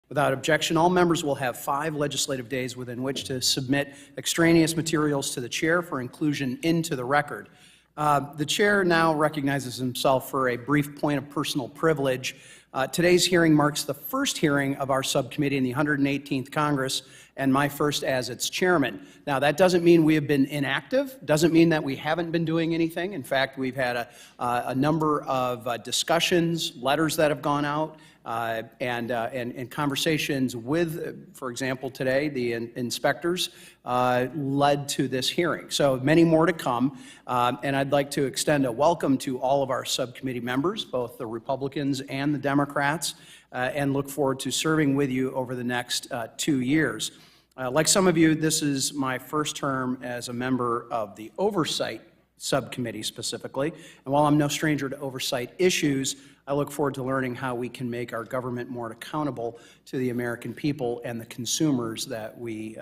Without objection, all members will have 5 legislative days within which to submit extraneous materials to the chair for inclusion into the record. The chair now recognizes himself for a brief point of personal privilege. Today's hearing marks the first hearing of our subcommittee in the 118th Congress and my first as its chairman. Now, that doesn't mean we have been inactive, doesn't mean that we haven't been doing anything. In fact, we've had a number of discussions, letters that have gone out, and conversations with, for example, today, the inspectors led to this hearing. So many more to come, and I'd like to extend a welcome to all of our subcommittee members, both the Republicans and the Democrats, and look forward to serving with you over the next 2 years. Like some of you, this is my first term as a member of the Oversight Subcommittee specifically, and while I'm no stranger to oversight issues, I look forward to learning how we can make our government more accountable to the American people and the consumers that we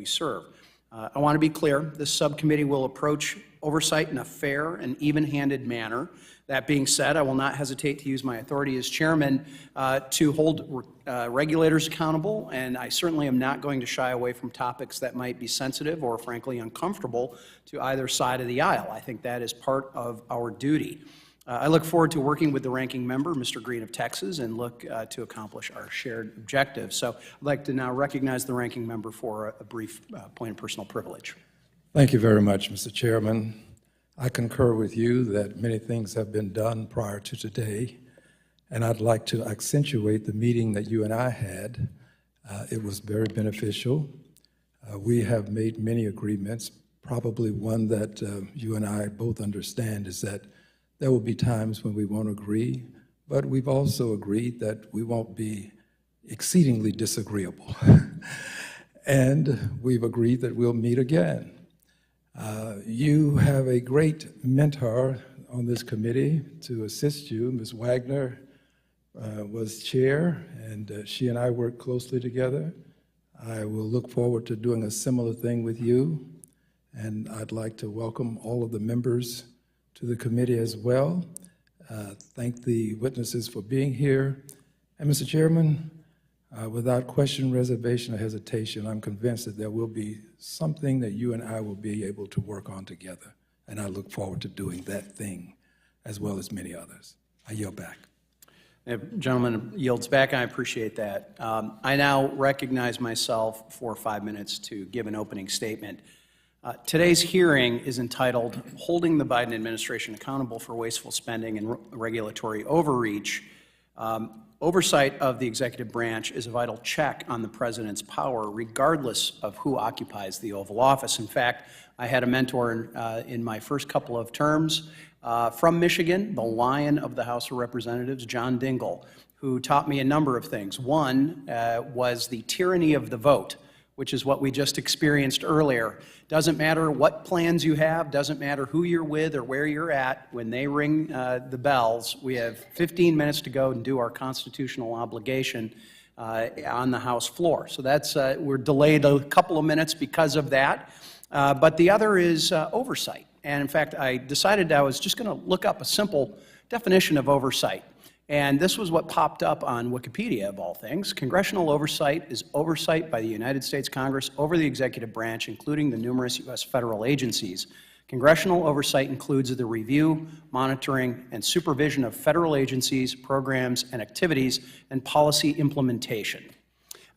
serve. I want to be clear, this subcommittee will approach oversight in a fair and even-handed manner. That being said, I will not hesitate to use my authority as chairman to hold regulators accountable, and I certainly am not going to shy away from topics that might be sensitive or, frankly, uncomfortable to either side of the aisle. I think that is part of our duty. I look forward to working with the ranking member, Mr. Green of Texas, and look to accomplish our shared objectives. So I'd like to now recognize the ranking member for a brief point of personal privilege. Thank you very much, Mr. Chairman. I concur with you that many things have been done prior to today, and I'd like to accentuate the meeting that you and I had. It was very beneficial. We have made many agreements. Probably one that you and I both understand is that there will be times when we won't agree, but we've also agreed that we won't be exceedingly disagreeable. And we've agreed that we'll meet again. You have a great mentor on this committee to assist you. Ms. Wagner was chair, and she and I worked closely together. I will look forward to doing a similar thing with you, and I'd like to welcome all of the members to the committee as well. Thank the witnesses for being here. And Mr. Chairman, without question, reservation, or hesitation, I'm convinced that there will be something that you and I will be able to work on together. And I look forward to doing that thing as well as many others. I yield back. The gentleman yields back, and I appreciate that. I now recognize myself for 5 minutes to give an opening statement. Today's hearing is entitled Holding the Biden Administration Accountable for Wasteful Spending and Regulatory Overreach. Oversight of the executive branch is a vital check on the president's power, regardless of who occupies the Oval Office. In fact, I had a mentor in my first couple of terms from Michigan, the Lion of the House of Representatives, John Dingell, who taught me a number of things. One was the tyranny of the vote, which is what we just experienced earlier. Doesn't matter what plans you have, doesn't matter who you're with or where you're at, when they ring the bells, we have 15 minutes to go and do our constitutional obligation on the House floor. So that's, we're delayed a couple of minutes because of that. But the other is oversight. And in fact, I decided I was just gonna look up a simple definition of oversight. And this was what popped up on Wikipedia, of all things. Congressional oversight is oversight by the United States Congress over the executive branch, including the numerous U.S. federal agencies. Congressional oversight includes the review, monitoring, and supervision of federal agencies, programs, and activities, and policy implementation.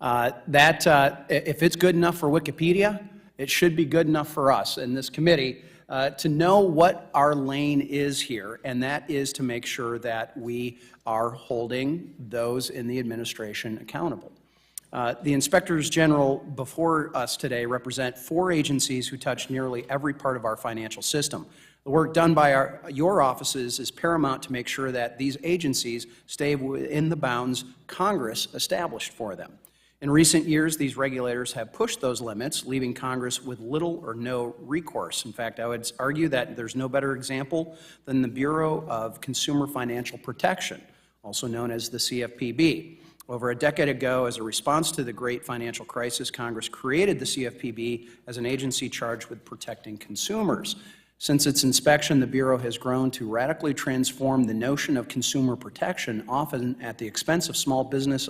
If it's good enough for Wikipedia, it should be good enough for us in this committee to know what our lane is here, and that is to make sure that we are holding those in the administration accountable. The inspectors general before us today represent 4 agencies who touch nearly every part of our financial system. The work done by your offices is paramount to make sure that these agencies stay within the bounds Congress established for them. In recent years, these regulators have pushed those limits, leaving Congress with little or no recourse. In fact, I would argue that there's no better example than the Bureau of Consumer Financial Protection, also known as the CFPB. Over a decade ago, as a response to the great financial crisis, Congress created the CFPB as an agency charged with protecting consumers. Since its inspection, the Bureau has grown to radically transform the notion of consumer protection, often at the expense of small business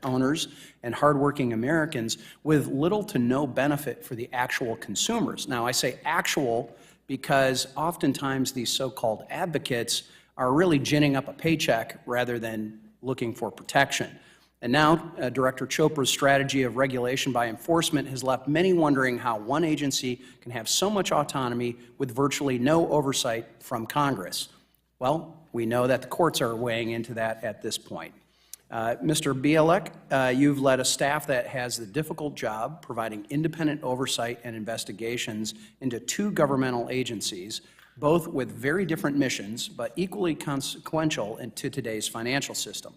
owners and hardworking Americans with little to no benefit for the actual consumers. Now, I say actual because oftentimes these so-called advocates are really ginning up a paycheck rather than looking for protection. And now, Director Chopra's strategy of regulation by enforcement has left many wondering how one agency can have so much autonomy with virtually no oversight from Congress. Well, we know that the courts are weighing into that at this point. Mr. Bielek, you've led a staff that has the difficult job providing independent oversight and investigations into two governmental agencies, both with very different missions, but equally consequential to today's financial system.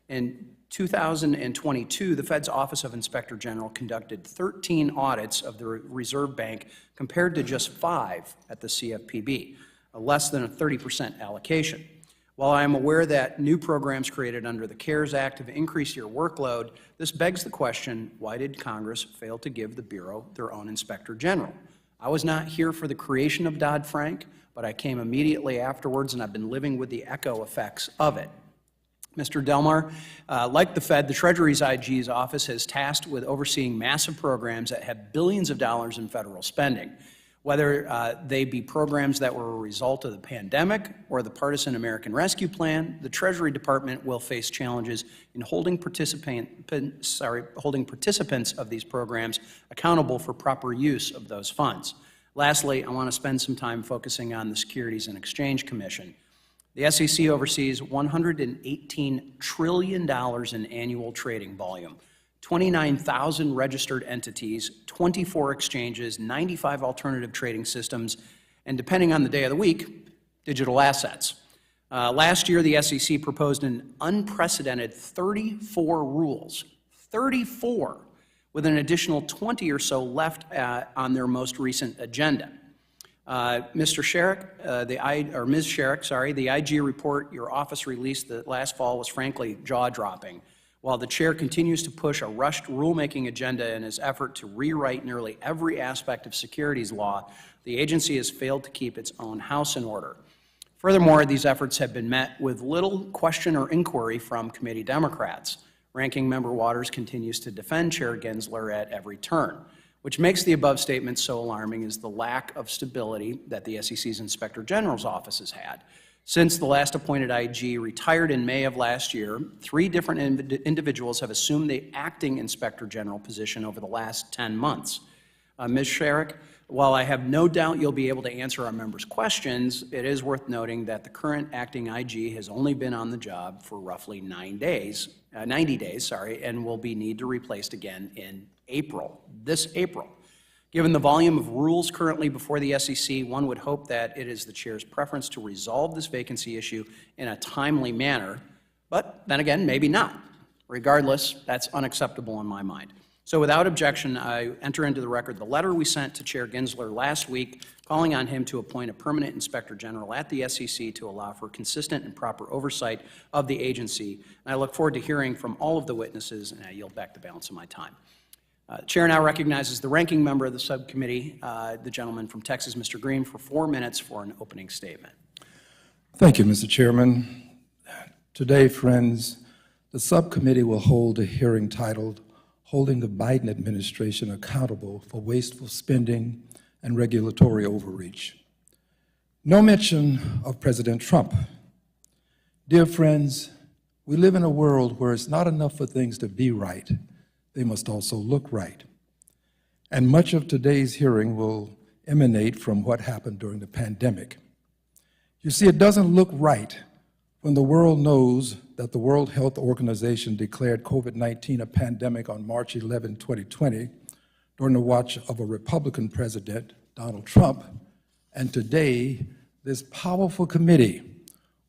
In 2022, the Fed's Office of Inspector General conducted 13 audits of the Reserve Bank compared to just 5 at the CFPB, less than a 30% allocation. While I am aware that new programs created under the CARES Act have increased your workload, this begs the question, why did Congress fail to give the Bureau their own Inspector General? I was not here for the creation of Dodd-Frank, but I came immediately afterwards, and I've been living with the echo effects of it. Mr. Delmar, like the Fed, the Treasury's IG's office is tasked with overseeing massive programs that have billions of dollars in federal spending. Whether they be programs that were a result of the pandemic or the partisan American Rescue Plan, the Treasury Department will face challenges in holding participants of these programs accountable for proper use of those funds. Lastly, I want to spend some time focusing on the Securities and Exchange Commission. The SEC oversees $118 trillion in annual trading volume, 29,000 registered entities, 24 exchanges, 95 alternative trading systems, and depending on the day of the week, digital assets. Last year, the SEC proposed an unprecedented 34 rules, 34, with an additional 20 or so left on their most recent agenda. Mr. Sherrick, Ms. Sherrick, the IG report your office released last fall was frankly jaw-dropping. While the chair continues to push a rushed rulemaking agenda in his effort to rewrite nearly every aspect of securities law, the agency has failed to keep its own house in order. Furthermore, these efforts have been met with little question or inquiry from committee Democrats. Ranking Member Waters continues to defend Chair Gensler at every turn. Which makes the above statement so alarming is the lack of stability that the SEC's Inspector General's office has had. Since the last appointed IG retired in May of last year, 3 different individuals have assumed the acting Inspector General position over the last 10 months. Ms. Sherrick, while I have no doubt you'll be able to answer our members' questions, it is worth noting that the current acting IG has only been on the job for roughly 90 days, and will be need to replaced again in this April. Given the volume of rules currently before the SEC, one would hope that it is the chair's preference to resolve this vacancy issue in a timely manner, but then again, maybe not. Regardless, that's unacceptable in my mind. So without objection, I enter into the record the letter we sent to Chair Gensler last week calling on him to appoint a permanent Inspector General at the SEC to allow for consistent and proper oversight of the agency. And I look forward to hearing from all of the witnesses, and I yield back the balance of my time. The chair now recognizes the ranking member of the subcommittee, the gentleman from Texas, Mr. Green, for 4 minutes for an opening statement. Thank you, Mr. Chairman. Today, friends, the subcommittee will hold a hearing titled Holding the Biden Administration Accountable for Wasteful Spending and Regulatory Overreach. No mention of President Trump. Dear friends, we live in a world where it's not enough for things to be right. They must also look right. And much of today's hearing will emanate from what happened during the pandemic. You see, it doesn't look right when the world knows that the World Health Organization declared COVID-19 a pandemic on March 11, 2020, during the watch of a Republican president, Donald Trump, and today, this powerful committee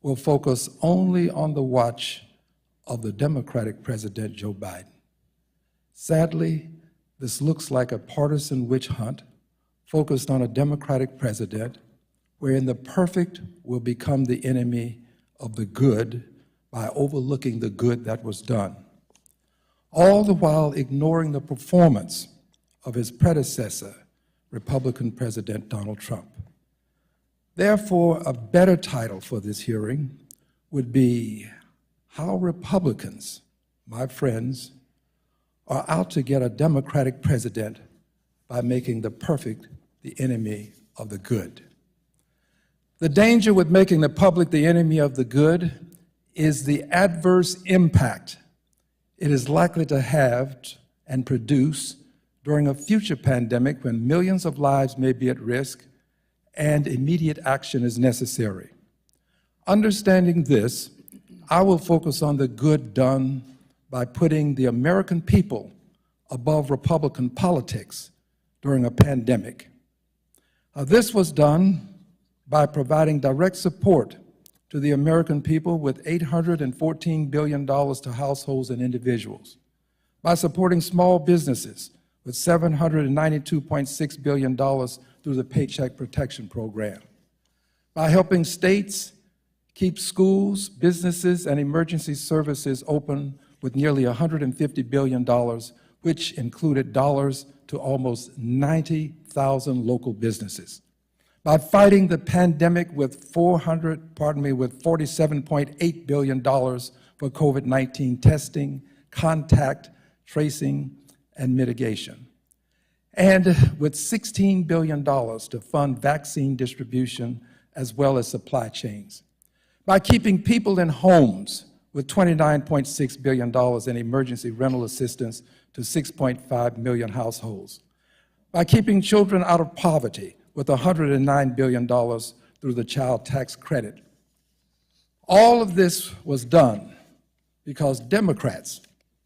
will focus only on the watch of the Democratic President, Joe Biden. Sadly, this looks like a partisan witch hunt focused on a Democratic president, wherein the perfect will become the enemy of the good by overlooking the good that was done, all the while ignoring the performance of his predecessor, Republican President Donald Trump. Therefore, a better title for this hearing would be How Republicans, My Friends, Are Out to Get a Democratic President by Making the Perfect the Enemy of the Good. The danger with making the public the enemy of the good is the adverse impact it is likely to have and produce during a future pandemic when millions of lives may be at risk and immediate action is necessary. Understanding this, I will focus on the good done by putting the American people above Republican politics during a pandemic. This was done by providing direct support to the American people with $814 billion to households and individuals, by supporting small businesses with $792.6 billion through the Paycheck Protection Program, by helping states keep schools, businesses, and emergency services open with nearly $150 billion, which included dollars to almost 90,000 local businesses, by fighting the pandemic with $47.8 billion for COVID-19 testing, contact tracing, and mitigation, and with $16 billion to fund vaccine distribution as well as supply chains, by keeping people in homes with $29.6 billion in emergency rental assistance to 6.5 million households, by keeping children out of poverty with $109 billion through the child tax credit. All of this was done because Democrats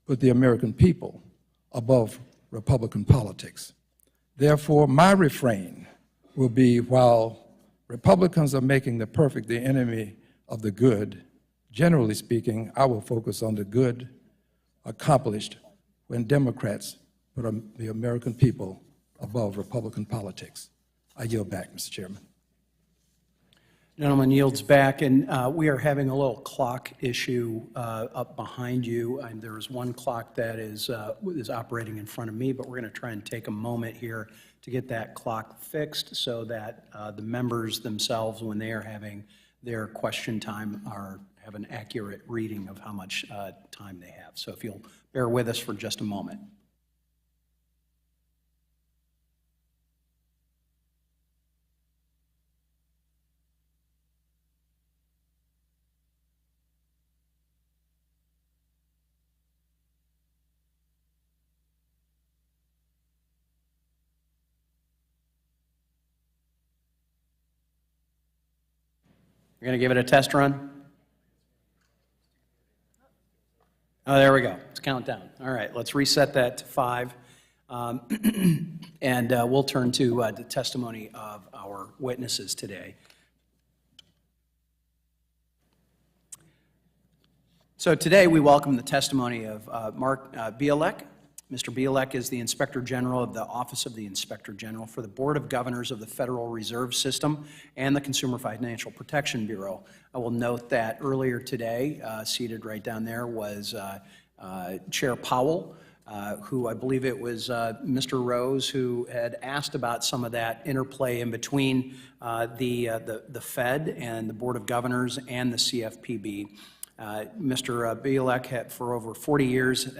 put the American people above Republican politics. Therefore, my refrain will be, while Republicans are making the perfect the enemy of the good, generally speaking, I will focus on the good accomplished when Democrats put the American people above Republican politics. I yield back, Mr. Chairman. Gentleman yields back, and we are having a little clock issue up behind you. And there is one clock that is operating in front of me, but we're going to try and take a moment here to get that clock fixed so that the members themselves, when they are having their question time, have an accurate reading of how much time they have. So if you'll bear with us for just a moment. You're going to give it a test run? Oh, there we go. Let's count down. All right, let's reset that to 5. And we'll turn to the testimony of our witnesses today. So today we welcome the testimony of Mark Bielek. Mr. Bielek is the Inspector General of the Office of the Inspector General for the Board of Governors of the Federal Reserve System and the Consumer Financial Protection Bureau. I will note that earlier today, seated right down there, was Chair Powell, who I believe it was Mr. Rose who had asked about some of that interplay in between the Fed and the Board of Governors and the CFPB. Mr. Bielek, for over 40 years,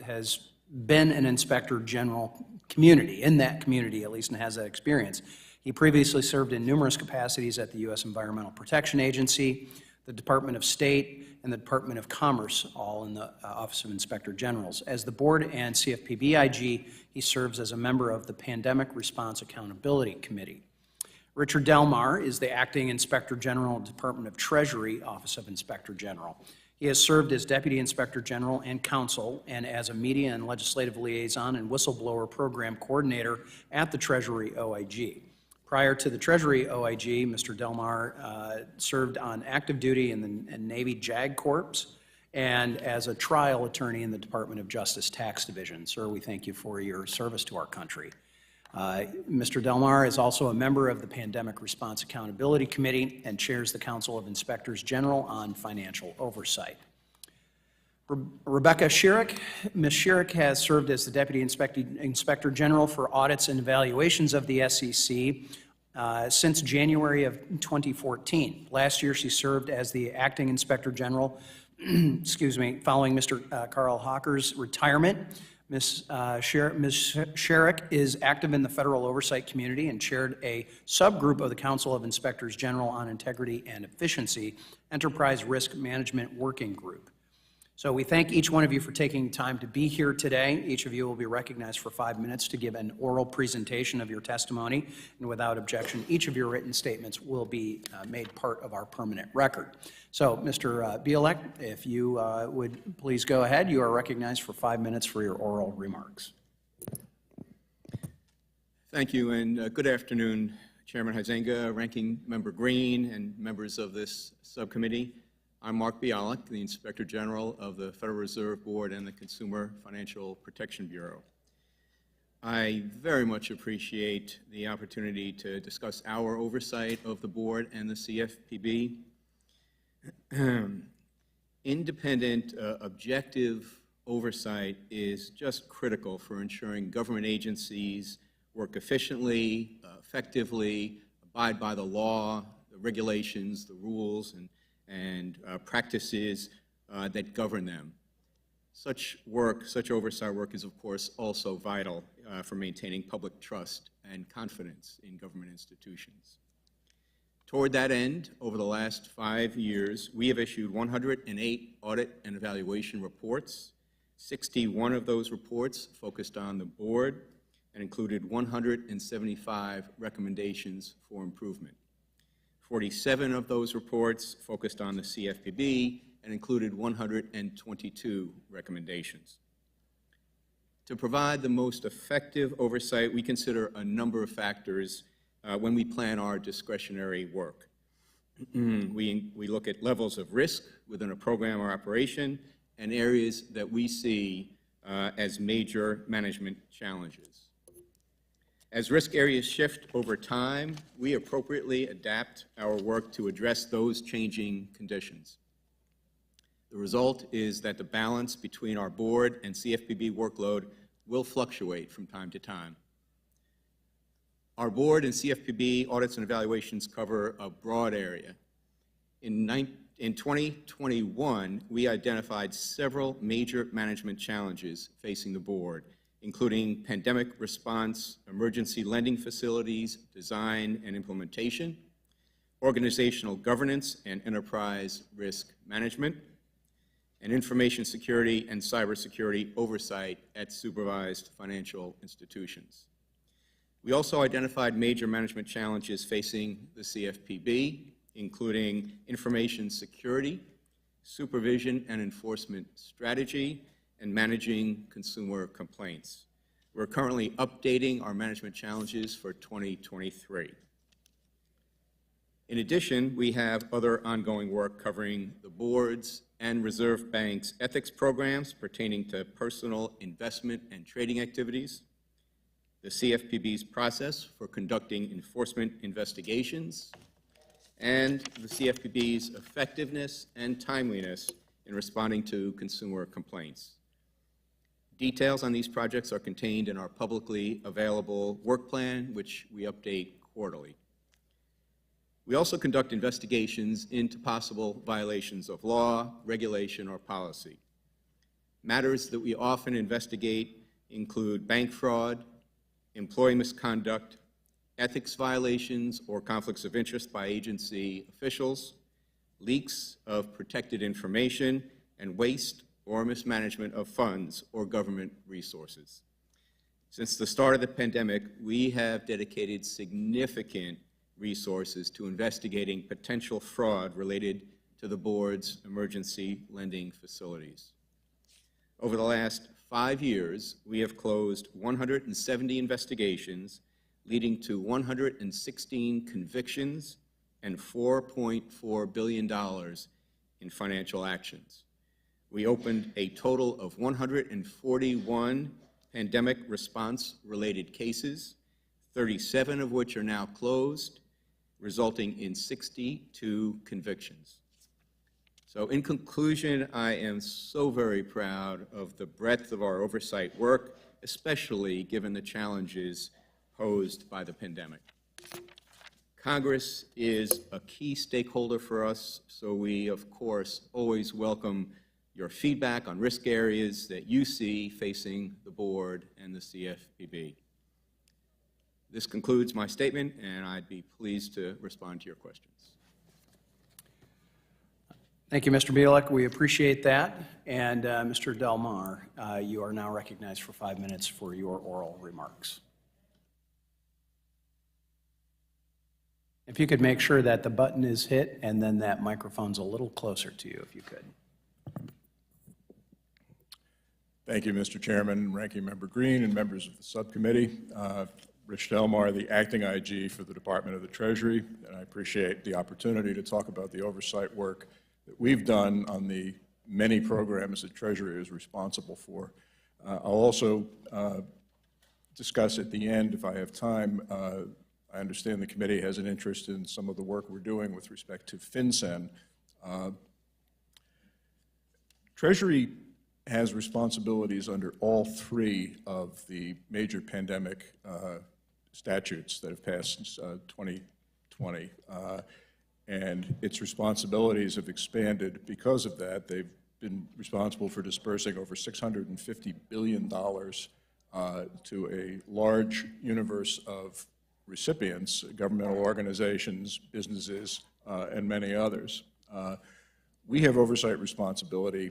has been an Inspector General in that community at least, and has that experience. He previously served in numerous capacities at the U.S. Environmental Protection Agency, the Department of State, and the Department of Commerce, all in the Office of Inspector Generals. As the Board and CFPB IG, he serves as a member of the Pandemic Response Accountability Committee. Richard Delmar is the Acting Inspector General of the Department of Treasury, Office of Inspector General. He has served as Deputy Inspector General and Counsel and as a Media and Legislative Liaison and Whistleblower Program Coordinator at the Treasury OIG. Prior to the Treasury OIG, Mr. Delmar served on active duty in the Navy JAG Corps and as a trial attorney in the Department of Justice Tax Division. Sir, we thank you for your service to our country. Mr. Delmar is also a member of the Pandemic Response Accountability Committee and chairs the Council of Inspectors General on Financial Oversight. Rebecca Schierick. Ms. Schierick has served as the Deputy Inspector General for Audits and Evaluations of the SEC since January of 2014. Last year, she served as the Acting Inspector General, excuse me, following Mr. Carl Hawker's retirement. Ms. Sherrick is active in the federal oversight community and chaired a subgroup of the Council of Inspectors General on Integrity and Efficiency, Enterprise Risk Management Working Group. So we thank each one of you for taking time to be here today. Each of you will be recognized for 5 minutes to give an oral presentation of your testimony, and without objection, each of your written statements will be made part of our permanent record. So, Mr. Bielek, if you would please go ahead. You are recognized for 5 minutes for your oral remarks. Thank you, and good afternoon, Chairman Huizenga, Ranking Member Green, and members of this subcommittee. I'm Mark Bielek, the Inspector General of the Federal Reserve Board and the Consumer Financial Protection Bureau. I very much appreciate the opportunity to discuss our oversight of the board and the CFPB. Independent, objective oversight is just critical for ensuring government agencies work efficiently, effectively, abide by the law, the regulations, the rules, and practices that govern them. Such oversight work is, of course, also vital for maintaining public trust and confidence in government institutions. Toward that end, over the last 5 years, we have issued 108 audit and evaluation reports. 61 of those reports focused on the board and included 175 recommendations for improvement. 47 of those reports focused on the CFPB and included 122 recommendations. To provide the most effective oversight, we consider a number of factors when we plan our discretionary work. We look at levels of risk within a program or operation and areas that we see as major management challenges. As risk areas shift over time, we appropriately adapt our work to address those changing conditions. The result is that the balance between our board and CFPB workload will fluctuate from time to time. Our board and CFPB audits and evaluations cover a broad area. In 2021, we identified several major management challenges facing the board, including pandemic response, emergency lending facilities, design and implementation, organizational governance and enterprise risk management, and information security and cybersecurity oversight at supervised financial institutions. We also identified major management challenges facing the CFPB, including information security, supervision and enforcement strategy, and managing consumer complaints. We're currently updating our management challenges for 2023. In addition, we have other ongoing work covering the board's and Reserve Bank's ethics programs pertaining to personal investment and trading activities, the CFPB's process for conducting enforcement investigations, and the CFPB's effectiveness and timeliness in responding to consumer complaints. Details on these projects are contained in our publicly available work plan, which we update quarterly. We also conduct investigations into possible violations of law, regulation, or policy. Matters that we often investigate include bank fraud, employee misconduct, ethics violations or conflicts of interest by agency officials, leaks of protected information, and waste or mismanagement of funds or government resources. Since the start of the pandemic, we have dedicated significant resources to investigating potential fraud related to the board's emergency lending facilities. Over the last 5 years, we have closed 170 investigations, leading to 116 convictions and $4.4 billion in financial actions. We opened a total of 141 pandemic response-related cases, 37 of which are now closed, resulting in 62 convictions. So in conclusion, I am so very proud of the breadth of our oversight work, especially given the challenges posed by the pandemic. Congress is a key stakeholder for us, so we, of course, always welcome your feedback on risk areas that you see facing the board and the CFPB. This concludes my statement, and I'd be pleased to respond to your questions. Thank you, Mr. Bielek. We appreciate that. And Mr. Delmar, you are now recognized for 5 minutes for your oral remarks. If you could make sure that the button is hit and then that microphone's a little closer to you, if you could. Thank you, Mr. Chairman, Ranking Member Green, and members of the subcommittee. Rich Delmar, the acting IG for the Department of the Treasury, and I appreciate the opportunity to talk about the oversight work that we've done on the many programs that Treasury is responsible for. I'll also discuss at the end, if I have time, I understand the committee has an interest in some of the work we're doing with respect to FinCEN. Treasury has responsibilities under all three of the major pandemic statutes that have passed since 2020. And its responsibilities have expanded because of that. They've been responsible for dispersing over $650 billion to a large universe of recipients, governmental organizations, businesses, and many others. We have oversight responsibility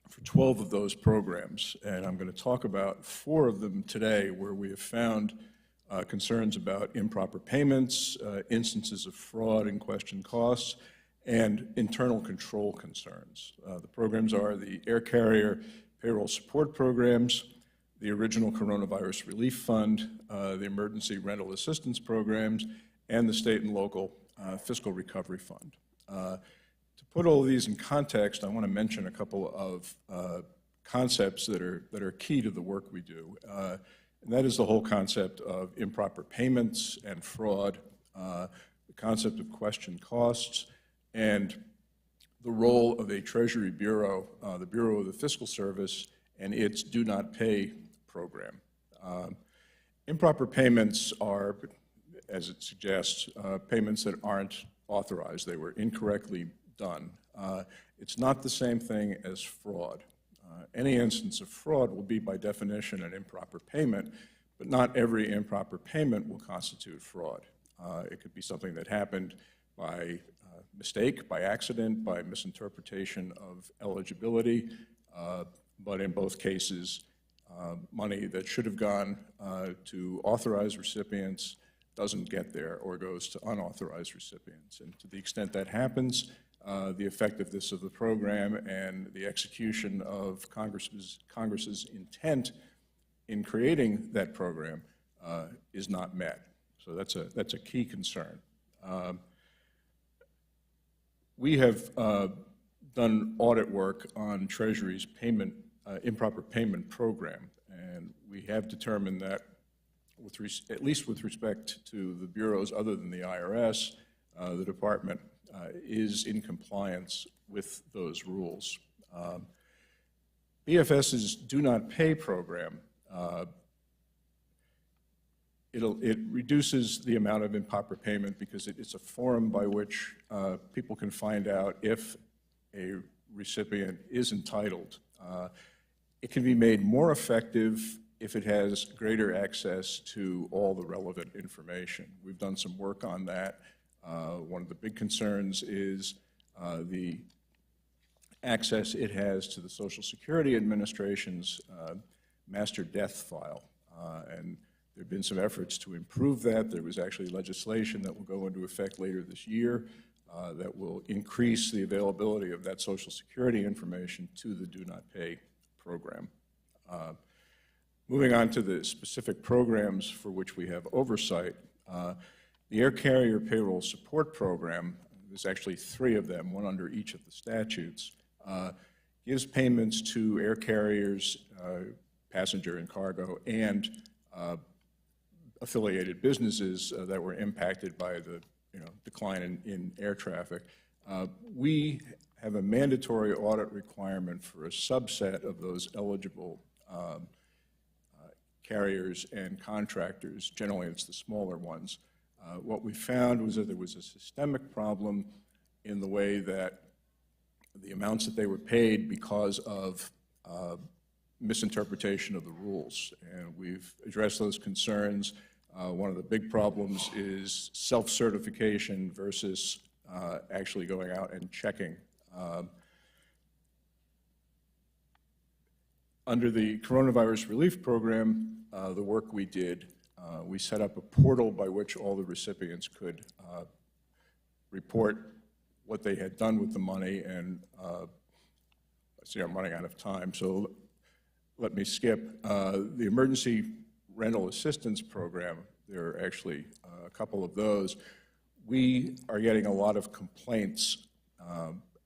for 12 of those programs, and I'm going to talk about 4 of them today where we have found concerns about improper payments, instances of fraud and questioned costs, and internal control concerns. The programs are the air carrier payroll support programs, the original coronavirus relief fund, the emergency rental assistance programs, and the state and local fiscal recovery fund. To put all of these in context, I want to mention a couple of concepts that are key to the work we do. And that is the whole concept of improper payments and fraud, the concept of questioned costs, and the role of a Treasury Bureau, the Bureau of the Fiscal Service, and its Do Not Pay program. Improper payments are, as it suggests, payments that aren't authorized. They were incorrectly done. It's not the same thing as fraud. Any instance of fraud will be, by definition, an improper payment, but not every improper payment will constitute fraud. It could be something that happened by mistake, by accident, by misinterpretation of eligibility, but in both cases, money that should have gone to authorized recipients doesn't get there or goes to unauthorized recipients. And to the extent that happens, the effectiveness of the program and the execution of Congress's intent in creating that program is not met. So that's a key concern. We have done audit work on Treasury's improper payment program, and we have determined that, at least with respect to the bureaus other than the IRS, the department is in compliance with those rules. BFS's Do Not Pay program, it reduces the amount of improper payment because it's a forum by which people can find out if a recipient is entitled. It can be made more effective if it has greater access to all the relevant information. We've done some work on that. One of the big concerns is the access it has to the Social Security Administration's master death file. And there have been some efforts to improve that. There was actually legislation that will go into effect later this year that will increase the availability of that Social Security information to the Do Not Pay program. Moving on to the specific programs for which we have oversight, the Air Carrier Payroll Support Program, there's actually 3 of them, one under each of the statutes, gives payments to air carriers, passenger and cargo, and affiliated businesses that were impacted by the decline in air traffic. We have a mandatory audit requirement for a subset of those eligible carriers and contractors. Generally, it's the smaller ones. What we found was that there was a systemic problem in the way that the amounts that they were paid because of misinterpretation of the rules. And we've addressed those concerns. One of the big problems is self-certification versus actually going out and checking. Under the coronavirus relief program, the work we did, we set up a portal by which all the recipients could report what they had done with the money, and I see I'm running out of time, so let me skip. The Emergency Rental Assistance Program, there are actually a couple of those. We are getting a lot of complaints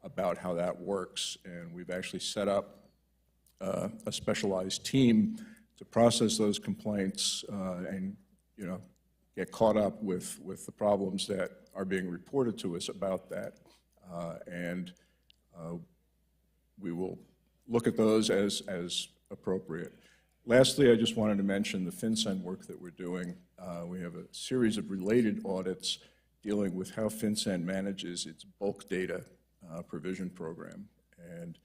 about how that works, and we've actually set up a specialized team to process those complaints and, get caught up with the problems that are being reported to us about that. And we will look at those as appropriate. Lastly, I just wanted to mention the FinCEN work that we're doing. We have a series of related audits dealing with how FinCEN manages its bulk data provision program. And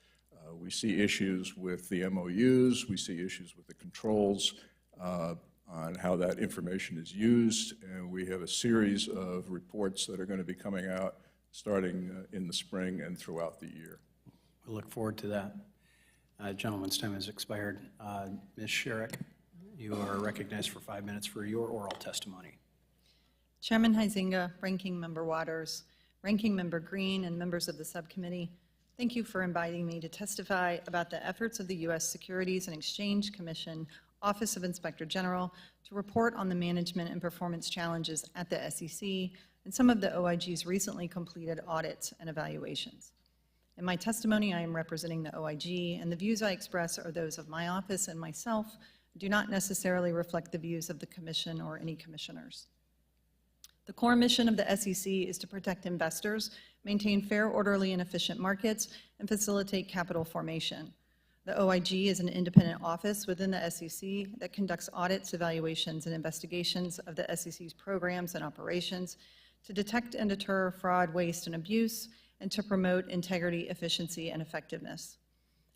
we see issues with the MOUs, we see issues with the controls on how that information is used, and we have a series of reports that are going to be coming out starting in the spring and throughout the year. We look forward to that. Gentleman's time has expired. Ms. Sherrick, you are recognized for 5 minutes for your oral testimony. Chairman Huizinga, Ranking Member Waters, Ranking Member Green, and members of the subcommittee, thank you for inviting me to testify about the efforts of the U.S. Securities and Exchange Commission Office of Inspector General to report on the management and performance challenges at the SEC and some of the OIG's recently completed audits and evaluations. In my testimony, I am representing the OIG, and the views I express are those of my office and myself, do not necessarily reflect the views of the Commission or any commissioners. The core mission of the SEC is to protect investors, maintain fair, orderly, and efficient markets, and facilitate capital formation. The OIG is an independent office within the SEC that conducts audits, evaluations, and investigations of the SEC's programs and operations to detect and deter fraud, waste, and abuse, and to promote integrity, efficiency, and effectiveness.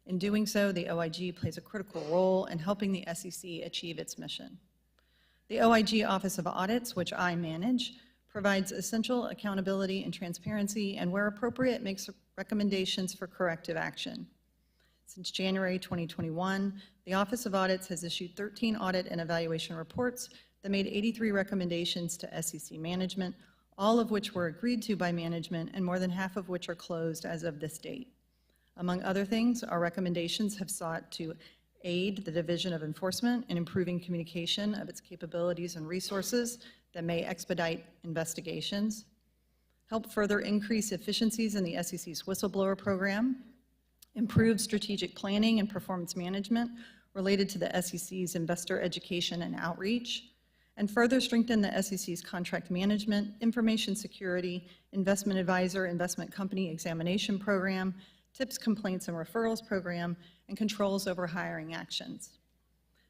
In doing so, the OIG plays a critical role in helping the SEC achieve its mission. The OIG Office of Audits, which I manage, provides essential accountability and transparency, and where appropriate, makes recommendations for corrective action. Since January 2021, the Office of Audits has issued 13 audit and evaluation reports that made 83 recommendations to SEC management, all of which were agreed to by management and more than half of which are closed as of this date. Among other things, our recommendations have sought to aid the Division of Enforcement in improving communication of its capabilities and resources that may expedite investigations, help further increase efficiencies in the SEC's whistleblower program, improve strategic planning and performance management related to the SEC's investor education and outreach, and further strengthen the SEC's contract management, information security, investment advisor, investment company examination program, tips, complaints, and referrals program, and controls over hiring actions.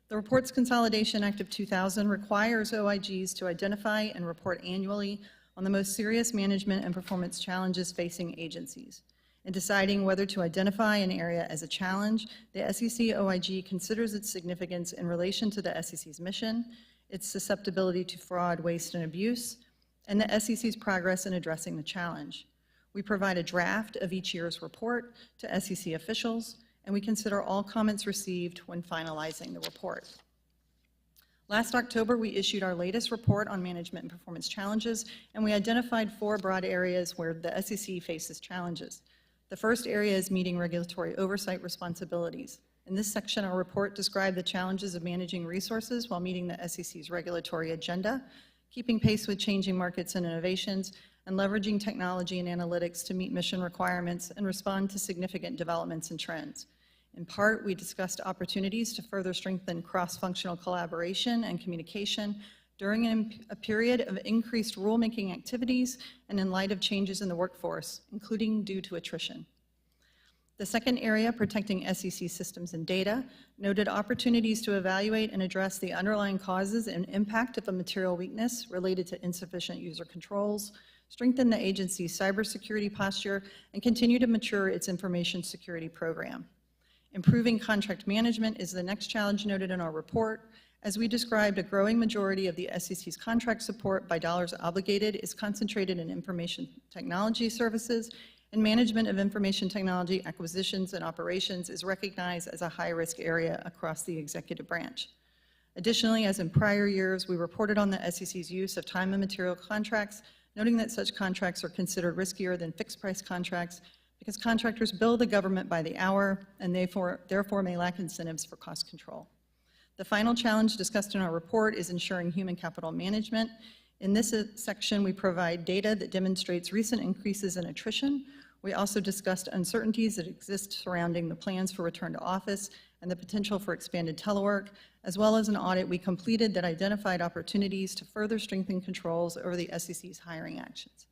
The Reports Consolidation Act of 2000 requires OIGs to identify and report annually on the most serious management and performance challenges facing agencies. In deciding whether to identify an area as a challenge, the SEC OIG considers its significance in relation to the SEC's mission, its susceptibility to fraud, waste, and abuse, and the SEC's progress in addressing the challenge. We provide a draft of each year's report to SEC officials, and we consider all comments received when finalizing the report. Last October, we issued our latest report on management and performance challenges, and we identified 4 broad areas where the SEC faces challenges. The first area is meeting regulatory oversight responsibilities. In this section, our report described the challenges of managing resources while meeting the SEC's regulatory agenda, keeping pace with changing markets and innovations, and leveraging technology and analytics to meet mission requirements and respond to significant developments and trends. In part, we discussed opportunities to further strengthen cross-functional collaboration and communication during a period of increased rulemaking activities and in light of changes in the workforce, including due to attrition. The second area, protecting SEC systems and data, noted opportunities to evaluate and address the underlying causes and impact of a material weakness related to insufficient user controls, strengthen the agency's cybersecurity posture, and continue to mature its information security program. Improving contract management is the next challenge noted in our report. As we described, a growing majority of the SEC's contract support by dollars obligated is concentrated in information technology services, and management of information technology acquisitions and operations is recognized as a high-risk area across the executive branch. Additionally, as in prior years, we reported on the SEC's use of time and material contracts, noting that such contracts are considered riskier than fixed-price contracts because contractors bill the government by the hour and therefore may lack incentives for cost control. The final challenge discussed in our report is ensuring human capital management. In this section, we provide data that demonstrates recent increases in attrition. We also discussed uncertainties that exist surrounding the plans for return to office and the potential for expanded telework, as well as an audit we completed that identified opportunities to further strengthen controls over the SEC's hiring actions.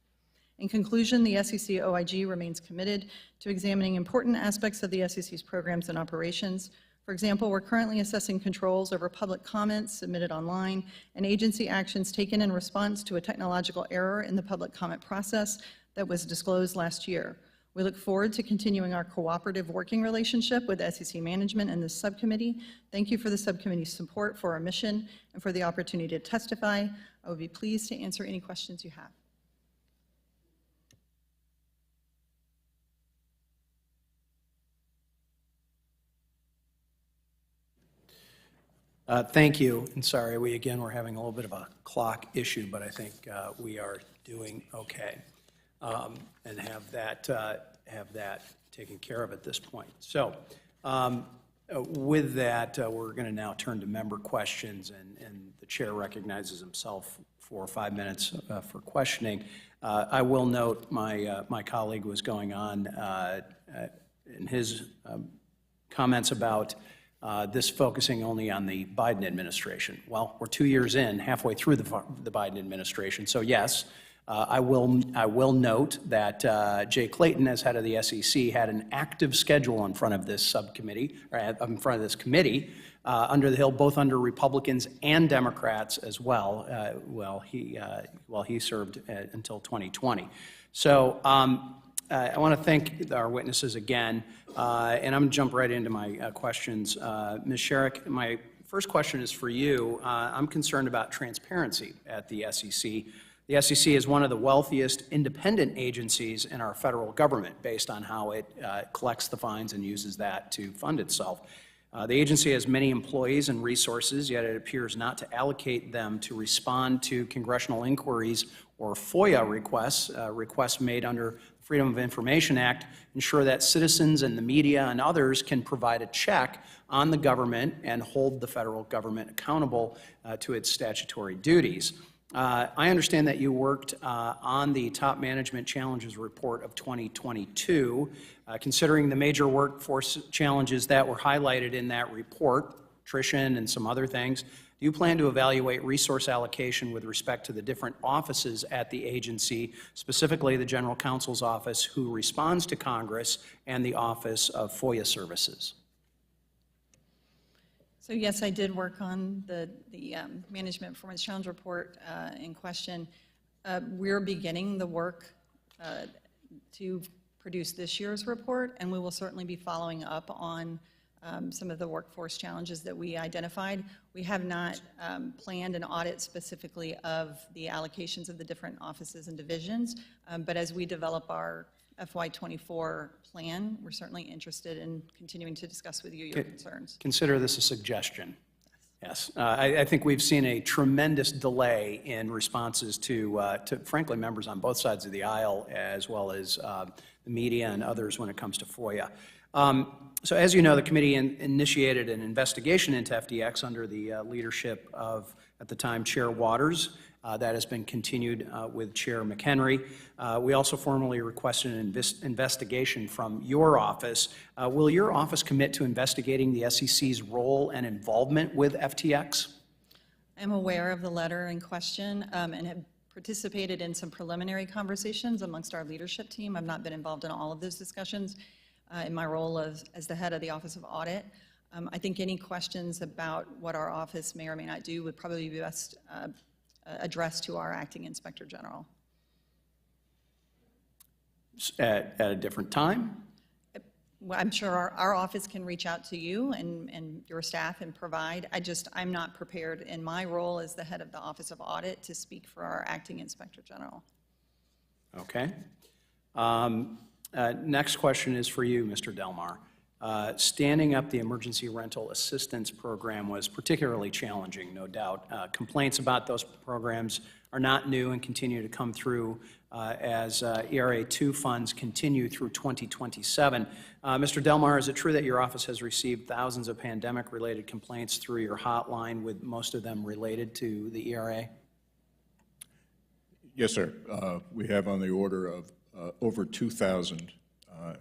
In conclusion, the SEC OIG remains committed to examining important aspects of the SEC's programs and operations. For example, we're currently assessing controls over public comments submitted online and agency actions taken in response to a technological error in the public comment process that was disclosed last year. We look forward to continuing our cooperative working relationship with SEC management and this subcommittee. Thank you for the subcommittee's support for our mission and for the opportunity to testify. I would be pleased to answer any questions you have. Thank you, and sorry, we're having a little bit of a clock issue, but I think we are doing okay, and have that taken care of at this point. So with that, we're going to now turn to member questions, and the chair recognizes himself for 5 minutes for questioning. I will note my colleague was going on in his comments about this focusing only on the Biden administration. Well, we're 2 years in, halfway through the Biden administration. So yes, I will note that Jay Clayton, as head of the SEC, had an active schedule in front of this subcommittee, or in front of this committee, under the Hill, both under Republicans and Democrats as well, while he served until 2020. So I want to thank our witnesses again, and I'm going to jump right into my questions. Ms. Sherrick, my first question is for you. I'm concerned about transparency at the SEC. The SEC is one of the wealthiest independent agencies in our federal government based on how it collects the fines and uses that to fund itself. The agency has many employees and resources, yet it appears not to allocate them to respond to congressional inquiries or FOIA requests, requests made under the Freedom of Information Act, ensure that citizens and the media and others can provide a check on the government and hold the federal government accountable to its statutory duties. I understand that you worked on the Top Management Challenges Report of 2022. Considering the major workforce challenges that were highlighted in that report, attrition and some other things, do you plan to evaluate resource allocation with respect to the different offices at the agency, specifically the General Counsel's office, who responds to Congress, and the Office of FOIA Services? So yes, I did work on the Management Performance Challenge Report in question. We're beginning the work to produce this year's report, and we will certainly be following up on some of the workforce challenges that we identified. We have not planned an audit specifically of the allocations of the different offices and divisions, but as we develop our FY24 plan, we're certainly interested in continuing to discuss with you your concerns. Consider this a suggestion. Yes. I think we've seen a tremendous delay in responses to frankly, members on both sides of the aisle, as well as the media and others when it comes to FOIA. So as you know, the committee initiated an investigation into FTX under the leadership of, at the time, Chair Waters. That has been continued with Chair McHenry. We also formally requested an investigation from your office. Will your office commit to investigating the SEC's role and involvement with FTX? I'm aware of the letter in question and have participated in some preliminary conversations amongst our leadership team. I've not been involved in all of those discussions. in my role as the head of the Office of Audit. I think any questions about what our office may or may not do would probably be best addressed to our acting Inspector General. At a different time? Well, I'm sure our office can reach out to you and your staff and provide. I'm not prepared in my role as the head of the Office of Audit to speak for our acting Inspector General. Okay. Next question is for you, Mr. Delmar. Standing up the Emergency Rental Assistance Program was particularly challenging, no doubt. Complaints about those programs are not new and continue to come through as ERA 2 funds continue through 2027. Mr. Delmar, is it true that your office has received thousands of pandemic-related complaints through your hotline, with most of them related to the ERA? Yes, sir. We have on the order of over 2,000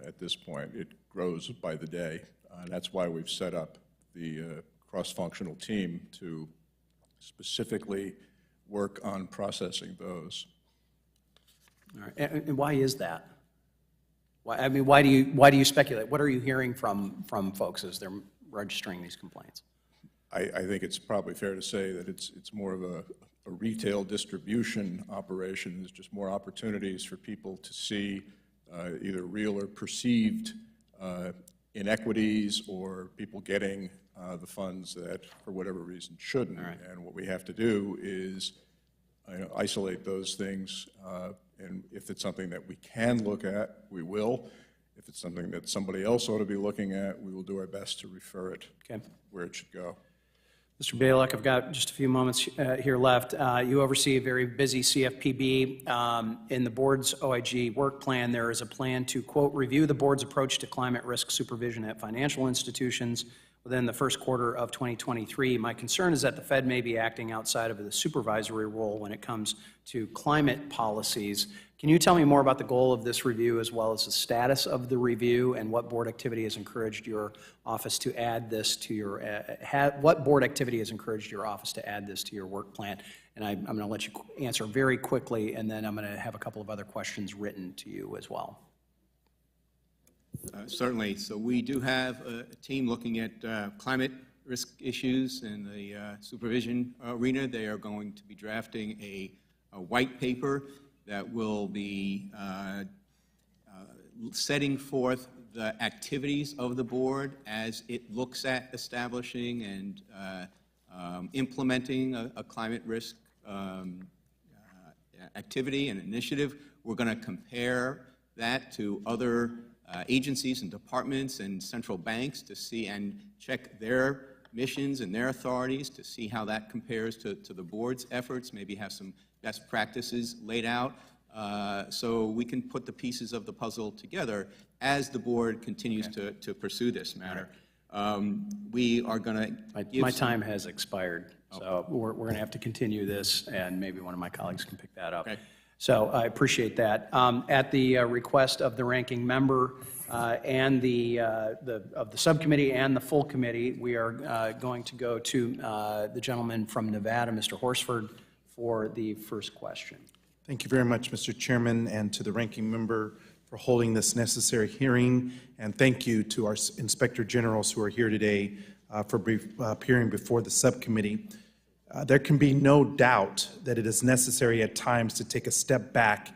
at this point. It grows by the day. That's why we've set up the cross-functional team to specifically work on processing those. All right. And why is that? Why do you speculate? What are you hearing from folks as they're registering these complaints? I think it's probably fair to say that it's more of a retail distribution operation. There's just more opportunities for people to see either real or perceived inequities, or people getting the funds that, for whatever reason, shouldn't. Right. And what we have to do is isolate those things, and if it's something that we can look at, we will. If it's something that somebody else ought to be looking at, we will do our best to refer it where it should go. Mr. Balick, I've got just a few moments here left. You oversee a very busy CFPB. In the board's OIG work plan, there is a plan to, quote, review the board's approach to climate risk supervision at financial institutions within the first quarter of 2023. My concern is that the Fed may be acting outside of the supervisory role when it comes to climate policies. Can you tell me more about the goal of this review, as well as the status of the review, and what board activity has encouraged your office to add this to your, what board activity has encouraged your office to add this to your work plan? And I'm going to let you answer very quickly, and then I'm going to have a couple of other questions written to you as well. Certainly. So we do have a team looking at climate risk issues in the supervision arena. They are going to be drafting a white paper that will be setting forth the activities of the board as it looks at establishing and implementing a climate risk activity and initiative. We're going to compare that to other agencies and departments and central banks to see and check their missions and their authorities to see how that compares to the board's efforts, maybe have some best practices laid out, so we can put the pieces of the puzzle together as the board continues to pursue this matter. We are going to My time has expired, so we're going to have to continue this, and maybe one of my colleagues can pick that up. Okay. So I appreciate that. At the request of the ranking member and of the subcommittee and the full committee, we are going to go to the gentleman from Nevada, Mr. Horsford, for the first question. Thank you very much, Mr. Chairman, and to the ranking member for holding this necessary hearing. And thank you to our Inspector Generals who are here today for appearing before the subcommittee. There can be no doubt that it is necessary at times to take a step back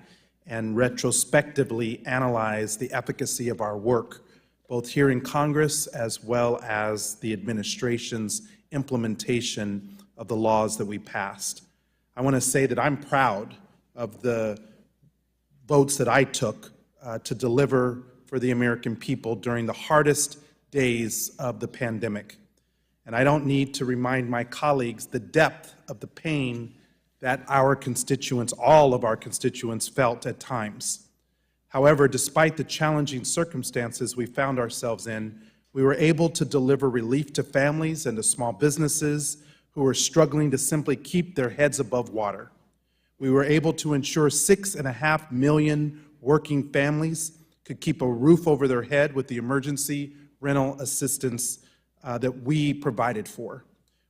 and retrospectively analyze the efficacy of our work, both here in Congress as well as the administration's implementation of the laws that we passed. I want to say that I'm proud of the votes that I took to deliver for the American people during the hardest days of the pandemic. And I don't need to remind my colleagues the depth of the pain that our constituents, all of our constituents, felt at times. However, despite the challenging circumstances we found ourselves in, we were able to deliver relief to families and to small businesses who were struggling to simply keep their heads above water. We were able to ensure 6.5 million working families could keep a roof over their head with the emergency rental assistance that we provided for.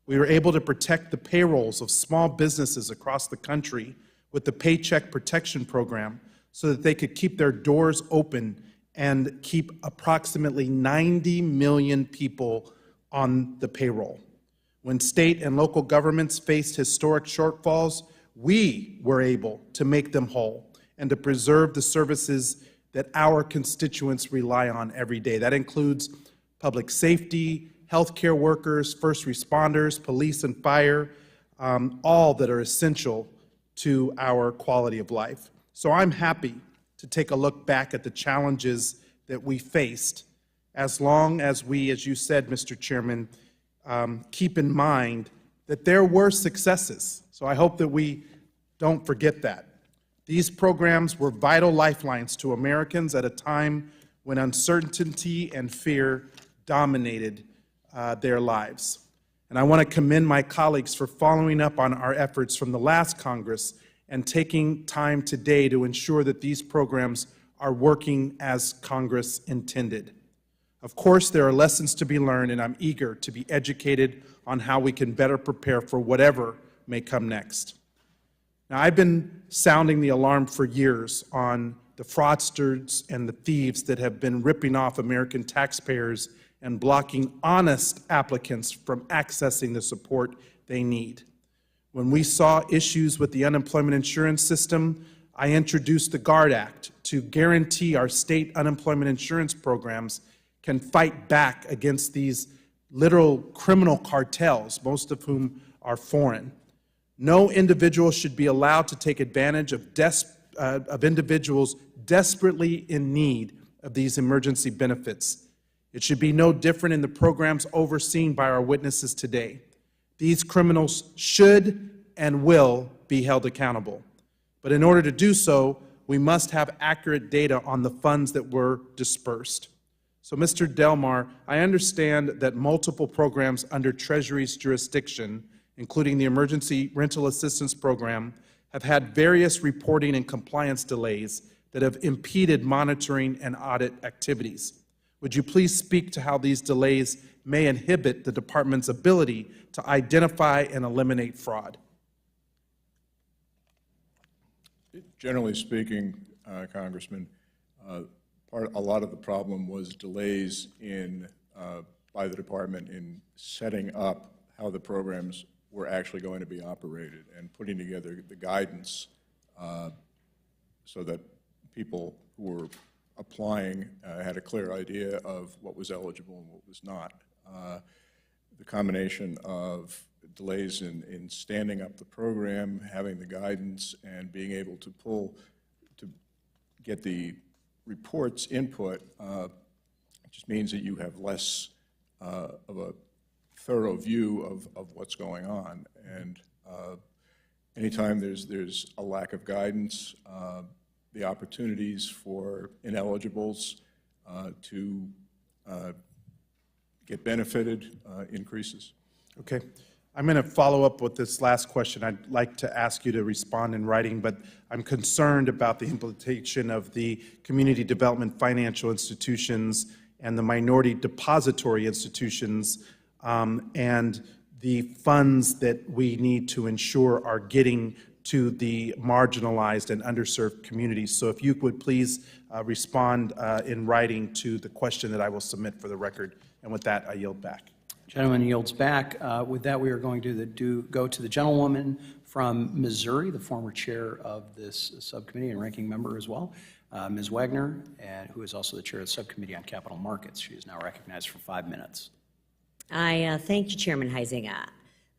We were able to protect the payrolls of small businesses across the country with the Paycheck Protection Program so that they could keep their doors open and keep approximately 90 million people on the payroll. When state and local governments faced historic shortfalls, we were able to make them whole and to preserve the services that our constituents rely on every day. That includes public safety, healthcare workers, first responders, police and fire, all that are essential to our quality of life. So I'm happy to take a look back at the challenges that we faced, as long as we, as you said, Mr. Chairman, keep in mind that there were successes. So I hope that we don't forget that. These programs were vital lifelines to Americans at a time when uncertainty and fear dominated their lives. And I want to commend my colleagues for following up on our efforts from the last Congress and taking time today to ensure that these programs are working as Congress intended. Of course, there are lessons to be learned, and I'm eager to be educated on how we can better prepare for whatever may come next. Now, I've been sounding the alarm for years on the fraudsters and the thieves that have been ripping off American taxpayers and blocking honest applicants from accessing the support they need. When we saw issues with the unemployment insurance system, I introduced the GUARD Act to guarantee our state unemployment insurance programs can fight back against these literal criminal cartels, most of whom are foreign. No individual should be allowed to take advantage of individuals desperately in need of these emergency benefits. It should be no different in the programs overseen by our witnesses today. These criminals should and will be held accountable. But in order to do so, we must have accurate data on the funds that were dispersed. So, Mr. Delmar, I understand that multiple programs under Treasury's jurisdiction, including the Emergency Rental Assistance Program, have had various reporting and compliance delays that have impeded monitoring and audit activities. Would you please speak to how these delays may inhibit the department's ability to identify and eliminate fraud? Generally speaking, Congressman, a lot of the problem was delays by the department in setting up how the programs were actually going to be operated and putting together the guidance so that people who were applying had a clear idea of what was eligible and what was not. The combination of delays in standing up the program, having the guidance, and being able to get the reports input just means that you have less of a thorough view of what's going on. And anytime there's a lack of guidance, the opportunities for ineligibles to get benefited increases. Okay. I'm going to follow up with this last question. I'd like to ask you to respond in writing, but I'm concerned about the implementation of the community development financial institutions and the minority depository institutions and the funds that we need to ensure are getting to the marginalized and underserved communities. So if you would please respond in writing to the question that I will submit for the record. And with that, I yield back. Gentleman yields back. With that, we are going to go to the gentlewoman from Missouri, the former chair of this subcommittee and ranking member as well, Ms. Wagner, and who is also the chair of the Subcommittee on Capital Markets. She is now recognized for 5 minutes. I thank you, Chairman Huizinga.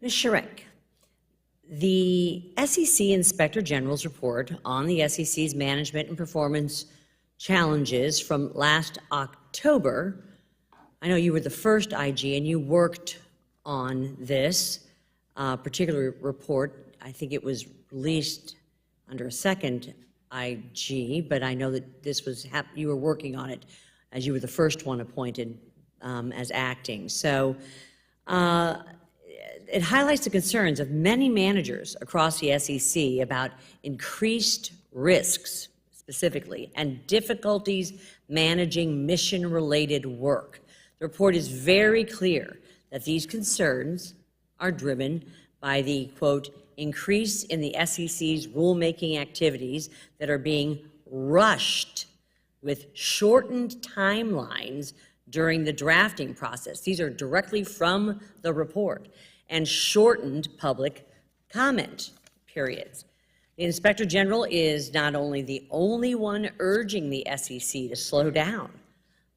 Ms. Sharek, the SEC Inspector General's report on the SEC's management and performance challenges from last October. I know you were the first IG and you worked on this particular report. I think it was released under a second IG, but I know that this was you were working on it as you were the first one appointed as acting. So it highlights the concerns of many managers across the SEC about increased risks specifically and difficulties managing mission-related work. The report is very clear that these concerns are driven by the, quote, increase in the SEC's rulemaking activities that are being rushed with shortened timelines during the drafting process. These are directly from the report, and shortened public comment periods. The Inspector General is not only the only one urging the SEC to slow down.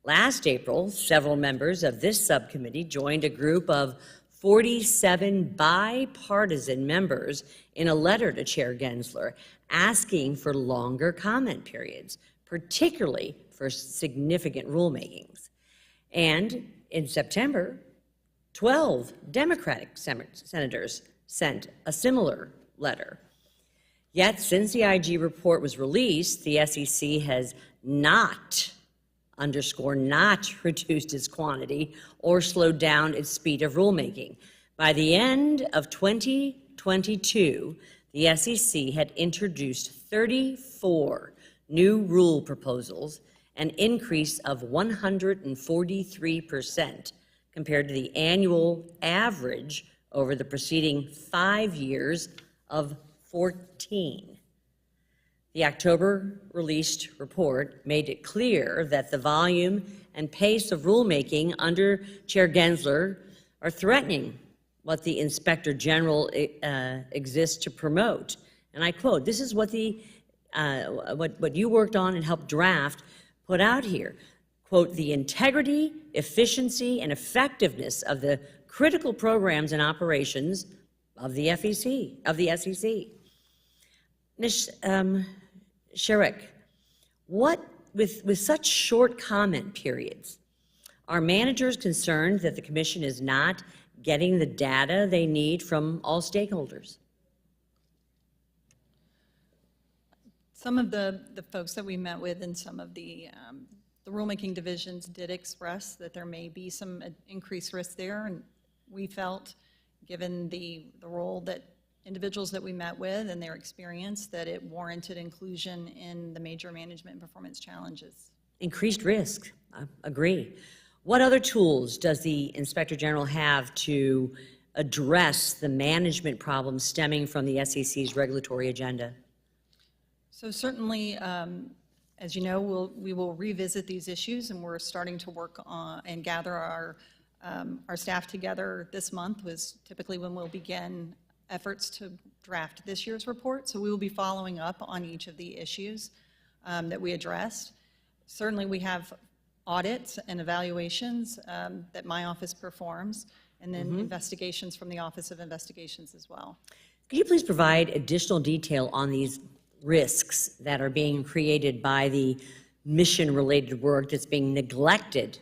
Last April, several members of this subcommittee joined a group of 47 bipartisan members in a letter to Chair Gensler asking for longer comment periods, particularly for significant rulemakings. And in September, 12 Democratic senators sent a similar letter. Yet, since the IG report was released, the SEC has not, underscore not, reduced its quantity or slowed down its speed of rulemaking. By the end of 2022, the SEC had introduced 34 new rule proposals, an increase of 143% compared to the annual average over the preceding 5 years of 14. The October released report made it clear that the volume and pace of rulemaking under Chair Gensler are threatening what the Inspector General exists to promote. And I quote, this is what what you worked on and helped draft put out here. Quote, the integrity, efficiency, and effectiveness of the critical programs and operations of the SEC. Ms. Sherrick, with such short comment periods, are managers concerned that the Commission is not getting the data they need from all stakeholders? Some of the folks that we met with in some of the rulemaking divisions did express that there may be some increased risk there, and we felt, given the role that individuals that we met with and their experience, that it warranted inclusion in the major management and performance challenges. Increased risk, I agree. What other tools does the Inspector General have to address the management problems stemming from the SEC's regulatory agenda? So certainly, as you know, we will revisit these issues, and we're starting to work on and gather our staff together. This month was typically when we'll begin efforts to draft this year's report. So we will be following up on each of the issues that we addressed. Certainly, we have audits and evaluations that my office performs, and then investigations from the Office of Investigations as well. Could you please provide additional detail on these risks that are being created by the mission-related work that's being neglected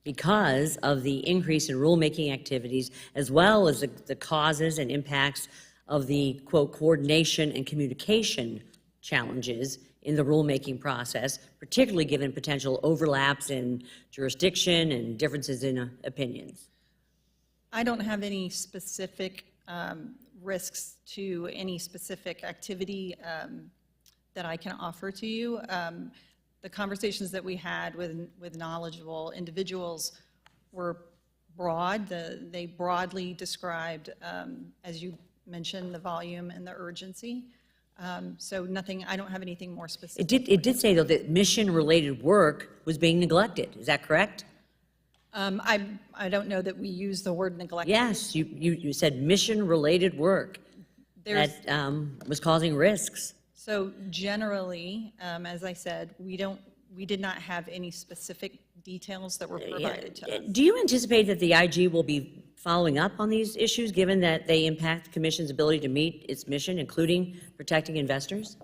because of the increase in rulemaking activities, as well as the causes and impacts of the, quote, coordination and communication challenges in the rulemaking process, particularly given potential overlaps in jurisdiction and differences in opinions? I don't have any specific risks to any specific activity that I can offer to you. The conversations that we had with knowledgeable individuals were broad. They broadly described, as you mentioned, the volume and the urgency. So nothing, I don't have anything more specific. It did say, though, that mission-related work was being neglected. Is that correct? I don't know that we use the word neglect. Yes, you said mission-related work that was causing risks. So generally, as I said, we did not have any specific details that were provided to us. Do you anticipate that the IG will be following up on these issues, given that they impact the Commission's ability to meet its mission, including protecting investors?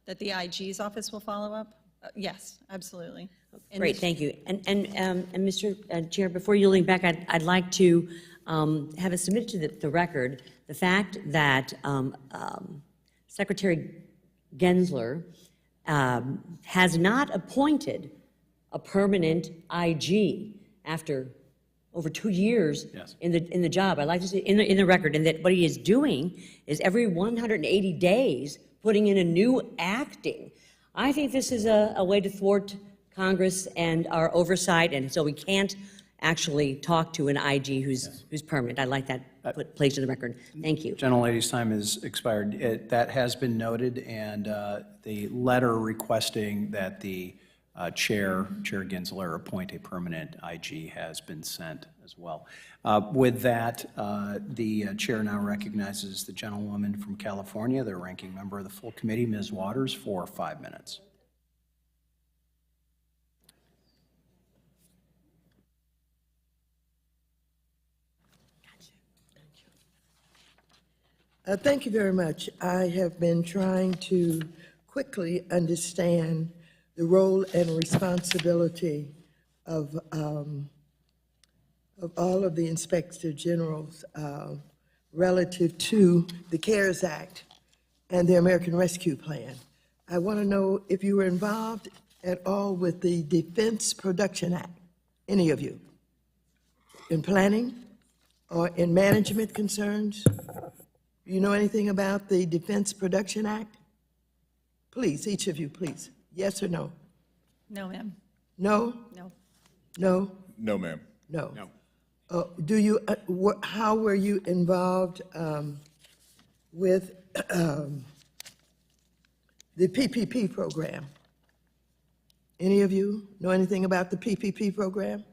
That the IG's office will follow up? Yes, absolutely. Great, thank you. And Mr. Chair, before yielding back, I'd like to have it submitted to the record the fact that Secretary Gensler has not appointed a permanent IG after over 2 years in the job. I'd like to say in the record, and that what he is doing is every 180 days putting in a new acting. I think this is a way to thwart Congress and our oversight, and so we can't actually talk to an IG who's permanent. I'd like that placed in the record. Thank you. Gentlelady's time has expired. That has been noted, and the letter requesting that the Chair Gensler appoint a permanent IG has been sent as well. With that, the chair now recognizes the gentlewoman from California, the ranking member of the full committee, Ms. Waters, for 5 minutes. Thank you very much. I have been trying to quickly understand the role and responsibility of all of the Inspector Generals relative to the CARES Act and the American Rescue Plan. I want to know if you were involved at all with the Defense Production Act, any of you, in planning or in management concerns? Do you know anything about the Defense Production Act? Please, each of you, please. Yes or no? No, ma'am. No? No. No? No, ma'am. No. No. Do you, how were you involved with the PPP program? Any of you know anything about the PPP program?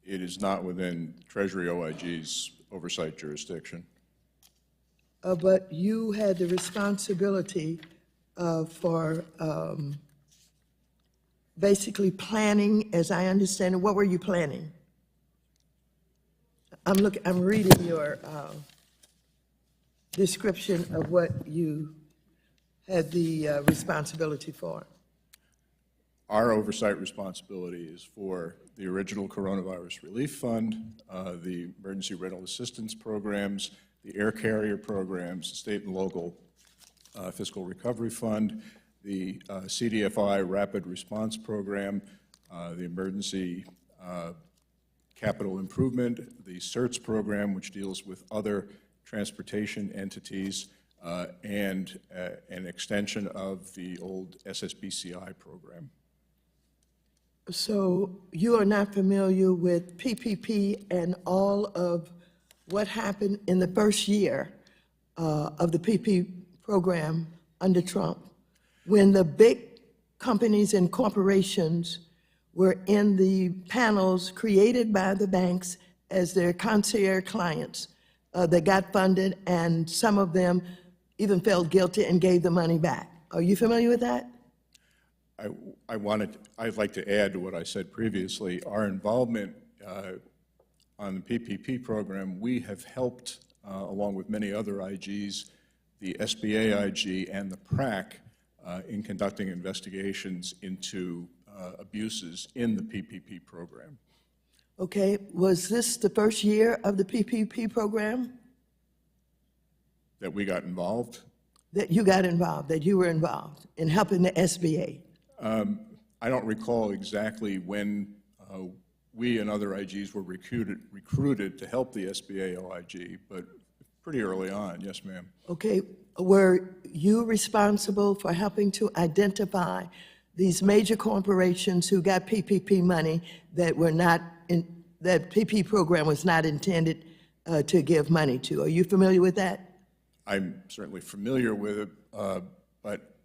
It is not within Treasury OIG's oversight jurisdiction. But you had the responsibility for basically planning, as I understand it. What were you planning? I'm reading your description of what you had the responsibility for. Our oversight responsibility is for the original Coronavirus Relief Fund, the Emergency Rental Assistance Programs, the air carrier programs, the state and local fiscal recovery fund, the CDFI Rapid Response Program, the Emergency Capital Improvement, the CERTS program, which deals with other transportation entities, and an extension of the old SSBCI program. So you are not familiar with PPP and all of what happened in the first year of the PP program under Trump, when the big companies and corporations were in the panels created by the banks as their concierge clients that got funded, and some of them even felt guilty and gave the money back. Are you familiar with that? I'd like to add to what I said previously. Our involvement on the PPP program, we have helped, along with many other IGs, the SBA IG and the PRAC in conducting investigations into abuses in the PPP program. Okay, was this the first year of the PPP program That we got involved? that you got involved, that you were involved in helping the SBA? I don't recall exactly when we and other IGs were recruited to help the SBA OIG, but pretty early on, yes, ma'am. Okay, were you responsible for helping to identify these major corporations who got PPP money that were not in, that PP program was not intended to give money to? Are you familiar with that? I'm certainly familiar with it, but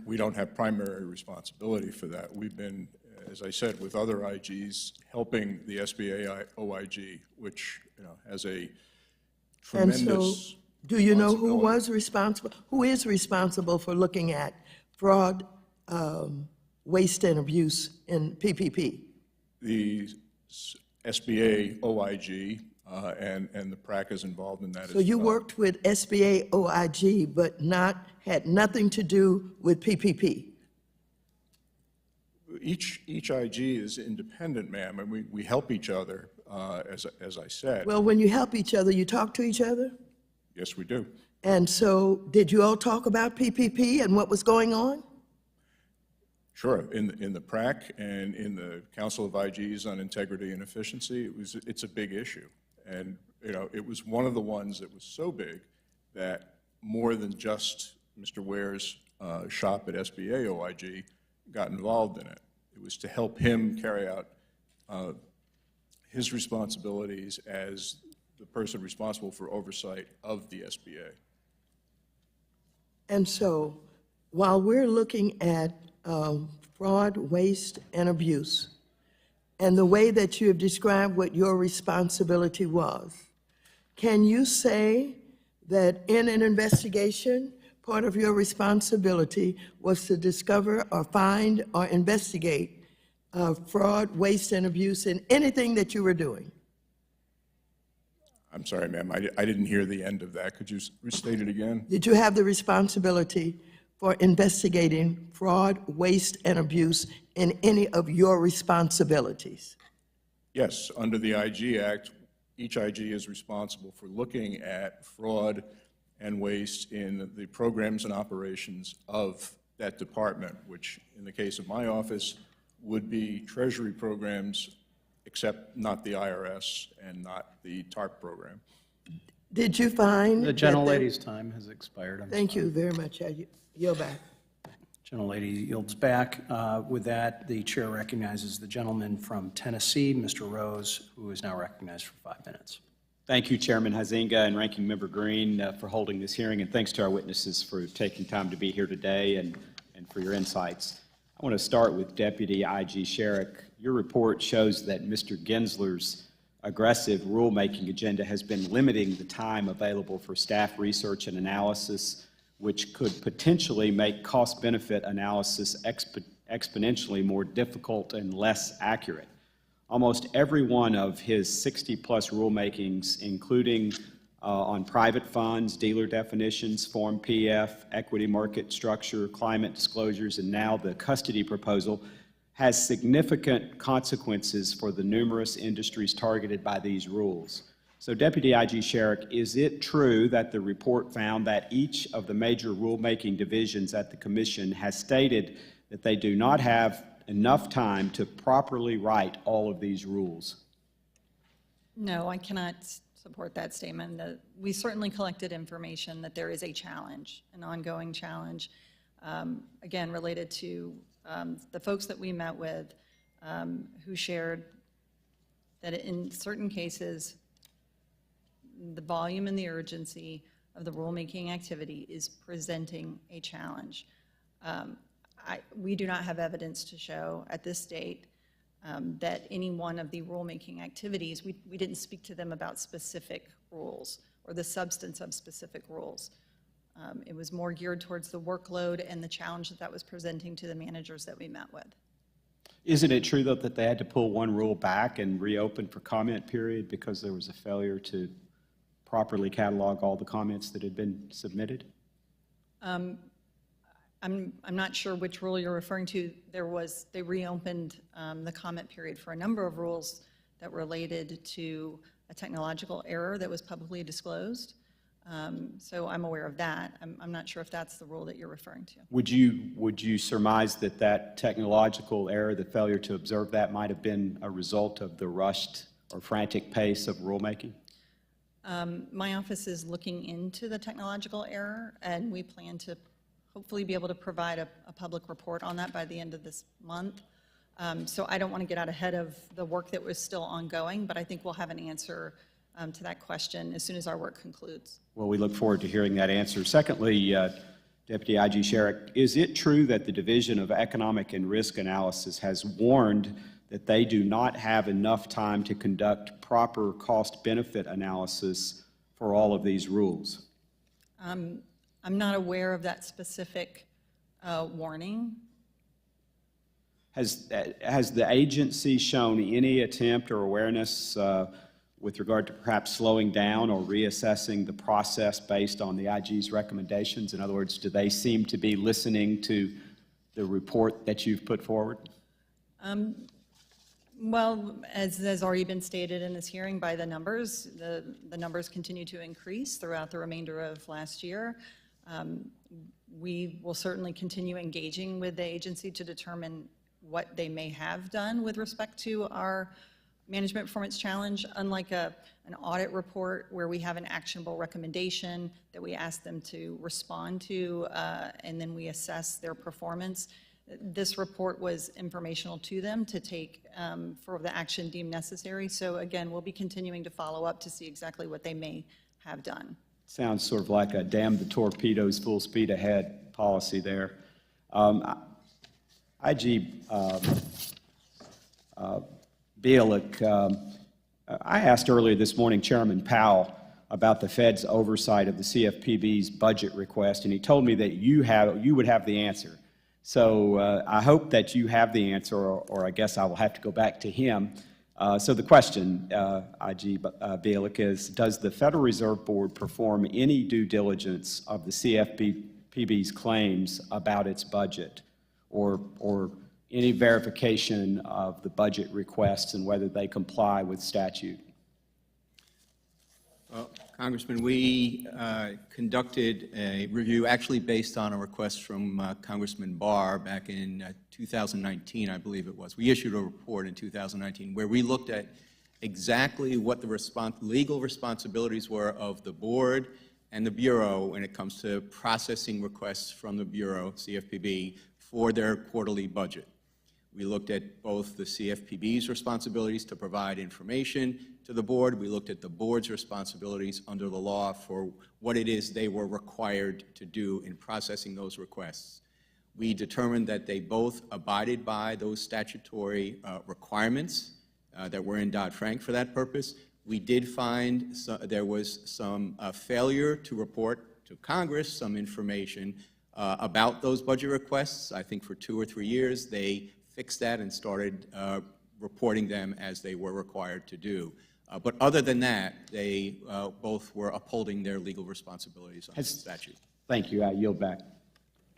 we don't have primary responsibility for that. We've been, as I said, with other IGs, helping the SBA OIG, which has a tremendous And so, do you know who responsibility. was responsible, who is responsible for looking at fraud, waste, and abuse in PPP? The SBA OIG and the PRAC is involved in that as So well. you worked with SBA OIG, but had nothing to do with PPP? Each IG is independent, ma'am, and we help each other, as I said. Well, when you help each other, you talk to each other? Yes, we do. And so, did you all talk about PPP and what was going on? Sure. In the PRAC and in the Council of IGs on Integrity and Efficiency, it's a big issue. And, it was one of the ones that was so big that more than just Mr. Ware's shop at SBA OIG got involved in it. It was to help him carry out his responsibilities as the person responsible for oversight of the SBA. And so, while we're looking at fraud, waste, and abuse, and the way that you have described what your responsibility was, can you say that in an investigation, part of your responsibility was to discover or find or investigate fraud, waste, and abuse in anything that you were doing? I'm sorry, ma'am, I didn't hear the end of that. Could you restate it again? Did you have the responsibility for investigating fraud, waste, and abuse in any of your responsibilities? Yes, under the IG Act, each IG is responsible for looking at fraud and waste in the programs and operations of that department, which in the case of my office would be Treasury programs, except not the IRS and not the TARP program. Did you find? The gentlelady's time has expired. Thank you very much. I yield back. Gentlelady yields back. With that, the chair recognizes the gentleman from Tennessee, Mr. Rose, who is now recognized for 5 minutes. Thank you, Chairman Huizenga and Ranking Member Green, for holding this hearing, and thanks to our witnesses for taking time to be here today and for your insights. I want to start with Deputy IG Sherrick. Your report shows that Mr. Gensler's aggressive rulemaking agenda has been limiting the time available for staff research and analysis, which could potentially make cost-benefit analysis exponentially more difficult and less accurate. Almost every one of his 60-plus rulemakings, including on private funds, dealer definitions, Form PF, equity market structure, climate disclosures, and now the custody proposal, has significant consequences for the numerous industries targeted by these rules. So, Deputy IG Sherrick, is it true that the report found that each of the major rulemaking divisions at the Commission has stated that they do not have enough time to properly write all of these rules? No, I cannot support that statement. We certainly collected information that there is a challenge, an ongoing challenge, again, related to the folks that we met with who shared that in certain cases, the volume and the urgency of the rulemaking activity is presenting a challenge. We do not have evidence to show at this date that any one of the rulemaking activities, we didn't speak to them about specific rules or the substance of specific rules. It was more geared towards the workload and the challenge that was presenting to the managers that we met with. Isn't it true, though, that they had to pull one rule back and reopen for comment period because there was a failure to properly catalog all the comments that had been submitted? I'm not sure which rule you're referring to. They reopened the comment period for a number of rules that related to a technological error that was publicly disclosed. So I'm aware of that. I'm not sure if that's the rule that you're referring to. Would you surmise that that technological error, the failure to observe that, might have been a result of the rushed or frantic pace of rulemaking? My office is looking into the technological error, and we plan to hopefully be able to provide a public report on that by the end of this month. So I don't want to get out ahead of the work that was still ongoing, but I think we'll have an answer to that question as soon as our work concludes. Well, we look forward to hearing that answer. Secondly, Deputy IG Sherrick, is it true that the Division of Economic and Risk Analysis has warned that they do not have enough time to conduct proper cost-benefit analysis for all of these rules? I'm not aware of that specific warning. Has the agency shown any attempt or awareness with regard to perhaps slowing down or reassessing the process based on the IG's recommendations? In other words, do they seem to be listening to the report that you've put forward? Well, as has already been stated in this hearing by the numbers, the numbers continue to increase throughout the remainder of last year. We will certainly continue engaging with the agency to determine what they may have done with respect to our management performance challenge. Unlike an audit report where we have an actionable recommendation that we ask them to respond to and then we assess their performance, this report was informational to them to take for the action deemed necessary. So again, we'll be continuing to follow up to see exactly what they may have done. Sounds sort of like a damn the torpedoes, full speed ahead policy there. IG Bielik, I asked earlier this morning Chairman Powell about the Fed's oversight of the CFPB's budget request, and he told me that you would have the answer. So I hope that you have the answer, or I guess I will have to go back to him. So the question, IG Bielik, is, does the Federal Reserve Board perform any due diligence of the CFPB's claims about its budget, or any verification of the budget requests and whether they comply with statute? Well, Congressman, we conducted a review actually based on a request from Congressman Barr back in 2019, I believe it was. We issued a report in 2019 where we looked at exactly what the legal responsibilities were of the board and the Bureau when it comes to processing requests from the Bureau, CFPB, for their quarterly budget. We looked at both the CFPB's responsibilities to provide information to the board. We looked at the board's responsibilities under the law for what it is they were required to do in processing those requests. We determined that they both abided by those statutory requirements that were in Dodd-Frank for that purpose. We did find there was some failure to report to Congress some information about those budget requests. I think for 2 or 3 years they fixed that and started reporting them as they were required to do. But other than that, they both were upholding their legal responsibilities under the statute. Thank you. I yield back.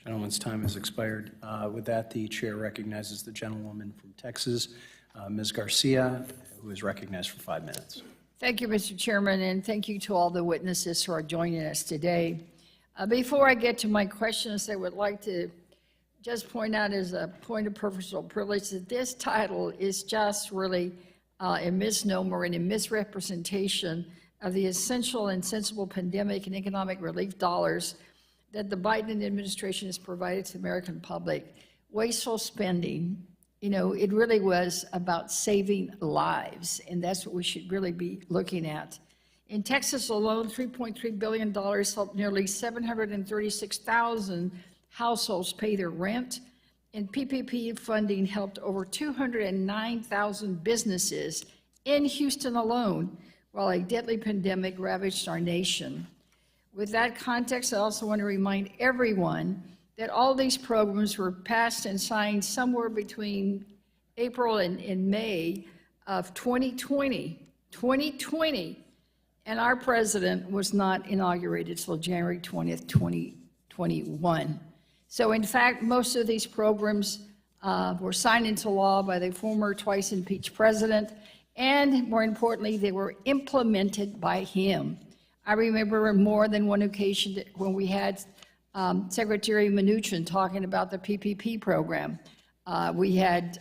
Gentleman's time has expired. With that, the chair recognizes the gentlewoman from Texas, Ms. Garcia, who is recognized for 5 minutes. Thank you, Mr. Chairman, and thank you to all the witnesses who are joining us today. Before I get to my questions, I would like to just point out as a point of personal privilege that this title is just really a misnomer and a misrepresentation of the essential and sensible pandemic and economic relief dollars that the Biden administration has provided to the American public. Wasteful spending, you know, it really was about saving lives, and that's what we should really be looking at. In Texas alone, $3.3 billion helped nearly 736,000 households pay their rent, and PPP funding helped over 209,000 businesses in Houston alone, while a deadly pandemic ravaged our nation. With that context, I also want to remind everyone that all these programs were passed and signed somewhere between April and May of 2020, and our president was not inaugurated till January 20th, 2021. So in fact, most of these programs were signed into law by the former twice impeached president, and more importantly, they were implemented by him. I remember on more than one occasion when we had Secretary Mnuchin talking about the PPP program. We had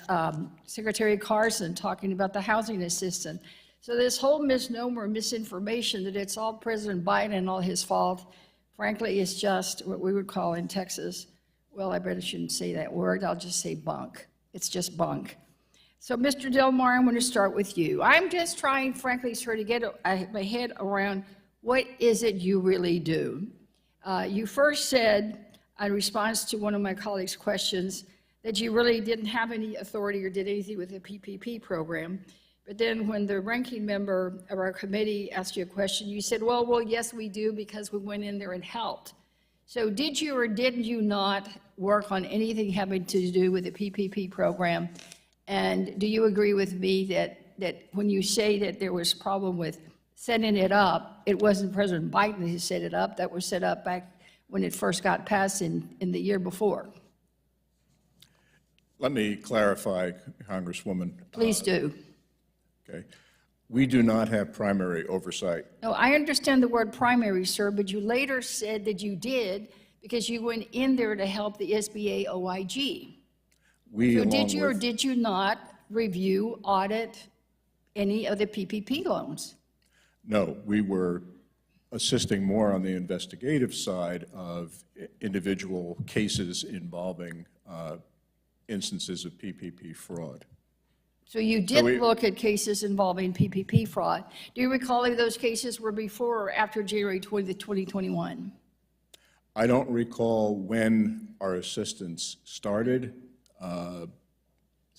Secretary Carson talking about the housing assistance. So this whole misnomer, misinformation that it's all President Biden and all his fault, frankly, is just what we would call in Texas, well, I better shouldn't say that word, I'll just say bunk. It's just bunk. So Mr. Del Mar, I'm going to start with you. I'm just trying, frankly, sir, to get my head around what is it you really do. You first said, in response to one of my colleagues' questions, that you really didn't have any authority or did anything with the PPP program. But then when the ranking member of our committee asked you a question, you said, well, yes, we do, because we went in there and helped. So did you or didn't you not work on anything having to do with the PPP program? And do you agree with me that when you say that there was a problem with setting it up, it wasn't President Biden who set it up, that was set up back when it first got passed in the year before? Let me clarify, Congresswoman. Please do. Okay. We do not have primary oversight. No, I understand the word primary, sir, but you later said that you did because you went in there to help the SBA OIG. So did you or did you not review, audit any of the PPP loans? No, we were assisting more on the investigative side of individual cases involving instances of PPP fraud. So you did look at cases involving PPP fraud. Do you recall if those cases were before or after January 20th, 2021? I don't recall when our assistance started.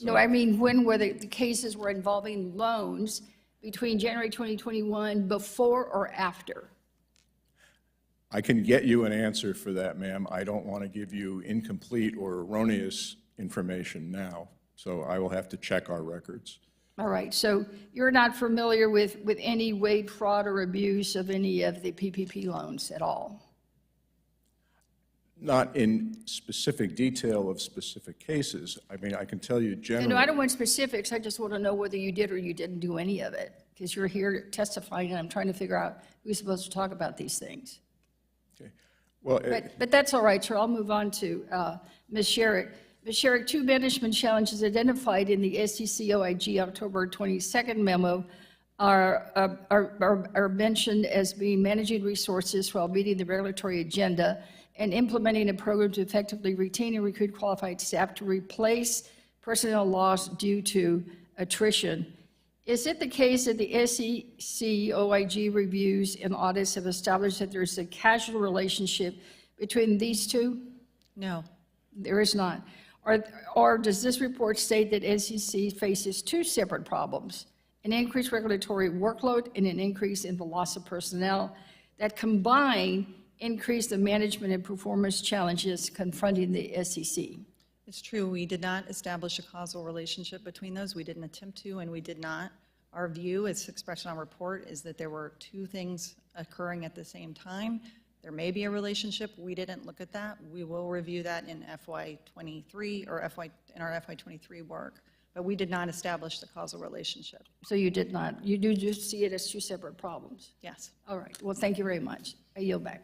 No, I mean, when were the cases were involving loans between January 2021, before or after? I can get you an answer for that, ma'am. I don't want to give you incomplete or erroneous information now, so I will have to check our records. All right, so you're not familiar with any weight, fraud, or abuse of any of the PPP loans at all? Not in specific detail of specific cases. I mean, I can tell you generally. No, I don't want specifics. I just want to know whether you did or you didn't do any of it, because you're here testifying, and I'm trying to figure out who's supposed to talk about these things. Okay. Well, But that's all right, sir. I'll move on to Ms. Sherrick. Ms. Sherrick, 2 management challenges identified in the SEC OIG October 22nd memo are mentioned as being managing resources while meeting the regulatory agenda and implementing a program to effectively retain and recruit qualified staff to replace personnel loss due to attrition. Is it the case that the SEC OIG reviews and audits have established that there's a causal relationship between these two? No. There is not. Or does this report state that SEC faces 2 separate problems, an increased regulatory workload and an increase in the loss of personnel that combine increase the management and performance challenges confronting the SEC? It's true, we did not establish a causal relationship between those. We didn't attempt to, and we did not. Our view, as expressed in our report, is that there were 2 things occurring at the same time. There may be a relationship. We didn't look at that. We will review that in FY23 or in our FY23 work. But we did not establish the causal relationship. So you did not. You do just see it as 2 separate problems? Yes. All right. Well, thank you very much. I yield back.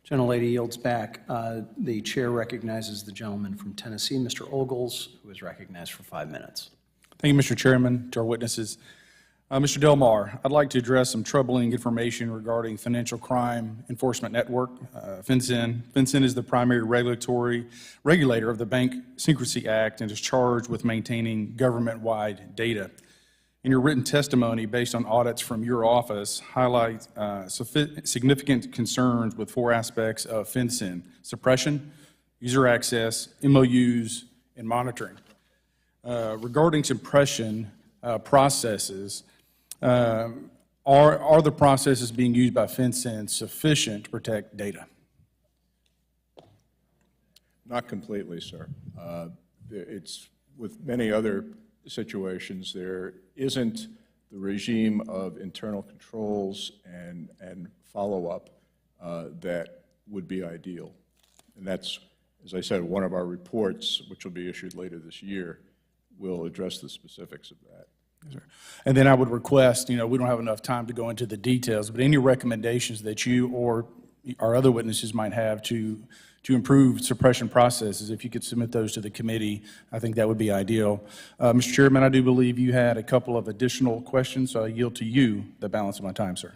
Gentlelady yields back. The chair recognizes the gentleman from Tennessee, Mr. Ogles, who is recognized for 5 minutes. Thank you, Mr. Chairman, to our witnesses. Mr. Delmar, I'd like to address some troubling information regarding Financial Crime Enforcement Network, FinCEN. FinCEN is the primary regulator of the Bank Secrecy Act and is charged with maintaining government-wide data. In your written testimony, based on audits from your office, highlight significant concerns with 4 aspects of FinCEN: suppression, user access, MOUs, and monitoring. Regarding suppression processes, are the processes being used by FinCEN sufficient to protect data? Not completely, sir. It's with many other situations, there isn't the regime of internal controls and follow-up that would be ideal. And that's, as I said, one of our reports, which will be issued later this year, will address the specifics of that. And then I would request, we don't have enough time to go into the details, but any recommendations that you or our other witnesses might have to improve suppression processes, if you could submit those to the committee, I think that would be ideal. Mr. Chairman, I do believe you had a couple of additional questions, so I yield to you the balance of my time, sir.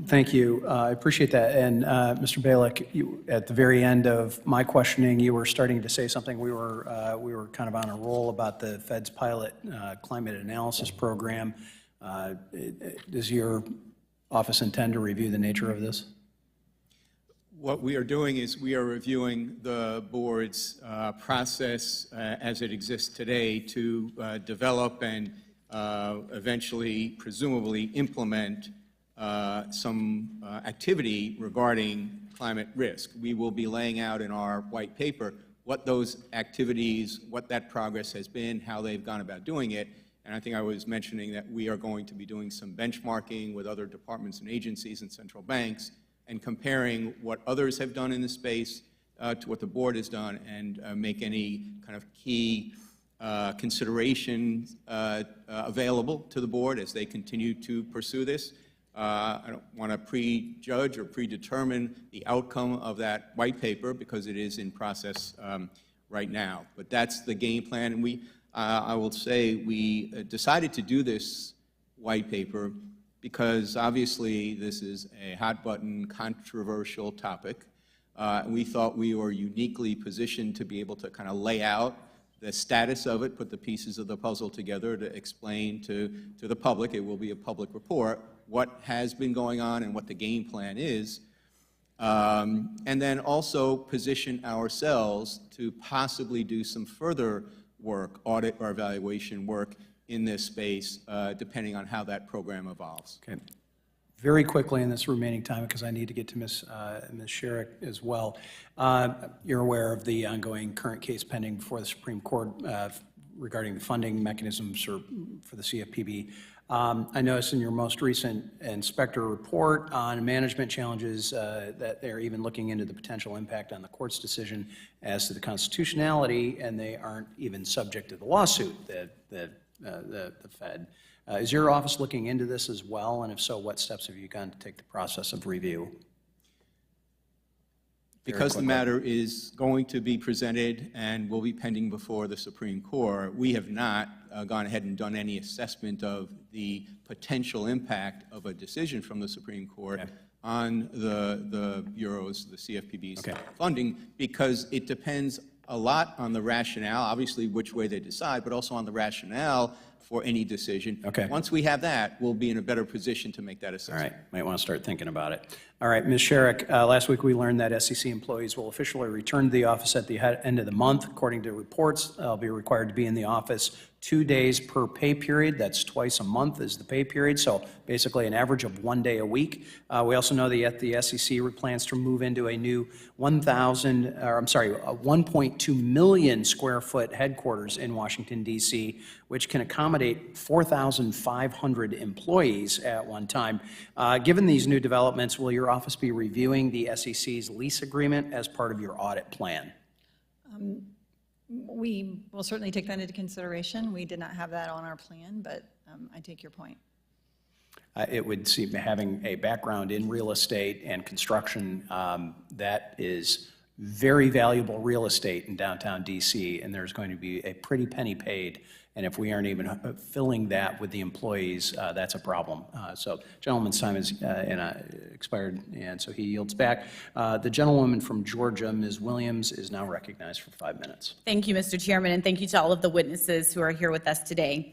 Thank you. I appreciate that. And Mr. Balick, at the very end of my questioning, you were starting to say something. We were kind of on a roll about the Fed's pilot climate analysis program. Does your office intend to review the nature of this? What we are doing is we are reviewing the board's process as it exists today to develop and eventually, presumably, implement some activity regarding climate risk. We will be laying out in our white paper what those activities, what that progress has been, how they've gone about doing it. And I think I was mentioning that we are going to be doing some benchmarking with other departments and agencies and central banks and comparing what others have done in the space to what the board has done and make any kind of key considerations available to the board as they continue to pursue this. I don't want to prejudge or predetermine the outcome of that white paper because it is in process right now. But that's the game plan, and I will say we decided to do this white paper because obviously this is a hot-button, controversial topic. We thought we were uniquely positioned to be able to kind of lay out the status of it, put the pieces of the puzzle together to explain to the public, it will be a public report, what has been going on and what the game plan is. And then also position ourselves to possibly do some further work, audit or evaluation work in this space, depending on how that program evolves. Okay. Very quickly in this remaining time, because I need to get to Ms. Sherrick as well. You're aware of the ongoing current case pending before the Supreme Court regarding the funding mechanisms for the CFPB. I noticed in your most recent inspector report on management challenges that they're even looking into the potential impact on the court's decision as to the constitutionality, and they aren't even subject to the lawsuit that the Fed. Is your office looking into this as well? And if so, what steps have you gone to take the process of review? Because the matter is going to be presented and will be pending before the Supreme Court, we have not gone ahead and done any assessment of the potential impact of a decision from the Supreme Court on the Bureau's, the CFPB's funding, because it depends a lot on the rationale, obviously which way they decide, but also on the rationale for any decision. Once we have that, we'll be in a better position to make that assessment. All right, might want to start thinking about it. All right, Ms. Sherrick, last week we learned that SEC employees will officially return to the office at the end of the month. According to reports, they'll be required to be in the office 2 days per pay period. That's twice a month is the pay period, so basically an average of 1 day a week. We also know that the SEC plans to move into a new 1.2 million square foot headquarters in Washington, D.C., which can accommodate 4,500 employees at one time. Given these new developments, will your office be reviewing the SEC's lease agreement as part of your audit plan? We will certainly take that into consideration. We did not have that on our plan, but I take your point. It would seem having a background in real estate and construction, that is very valuable real estate in downtown DC, and there's going to be a pretty penny paid. And if we aren't even filling that with the employees, that's a problem. So gentleman's time is expired, and so he yields back. The gentlewoman from Georgia, Ms. Williams, is now recognized for 5 minutes. Thank you, Mr. Chairman, and thank you to all of the witnesses who are here with us today.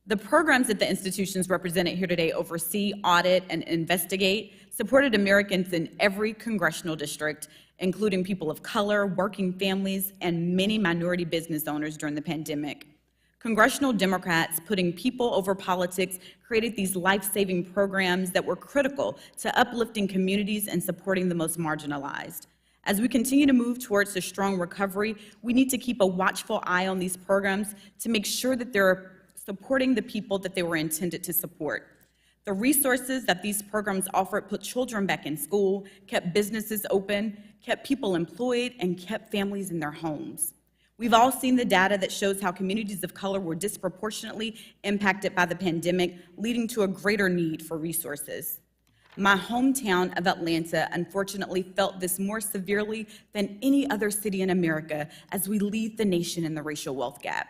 The programs that the institutions represented here today oversee, audit, and investigate supported Americans in every congressional district, including people of color, working families, and many minority business owners during the pandemic. Congressional Democrats, putting people over politics, created these life-saving programs that were critical to uplifting communities and supporting the most marginalized. As we continue to move towards a strong recovery, we need to keep a watchful eye on these programs to make sure that they're supporting the people that they were intended to support. The resources that these programs offered put children back in school, kept businesses open, kept people employed, and kept families in their homes. We've all seen the data that shows how communities of color were disproportionately impacted by the pandemic, leading to a greater need for resources. My hometown of Atlanta, unfortunately, felt this more severely than any other city in America as we lead the nation in the racial wealth gap.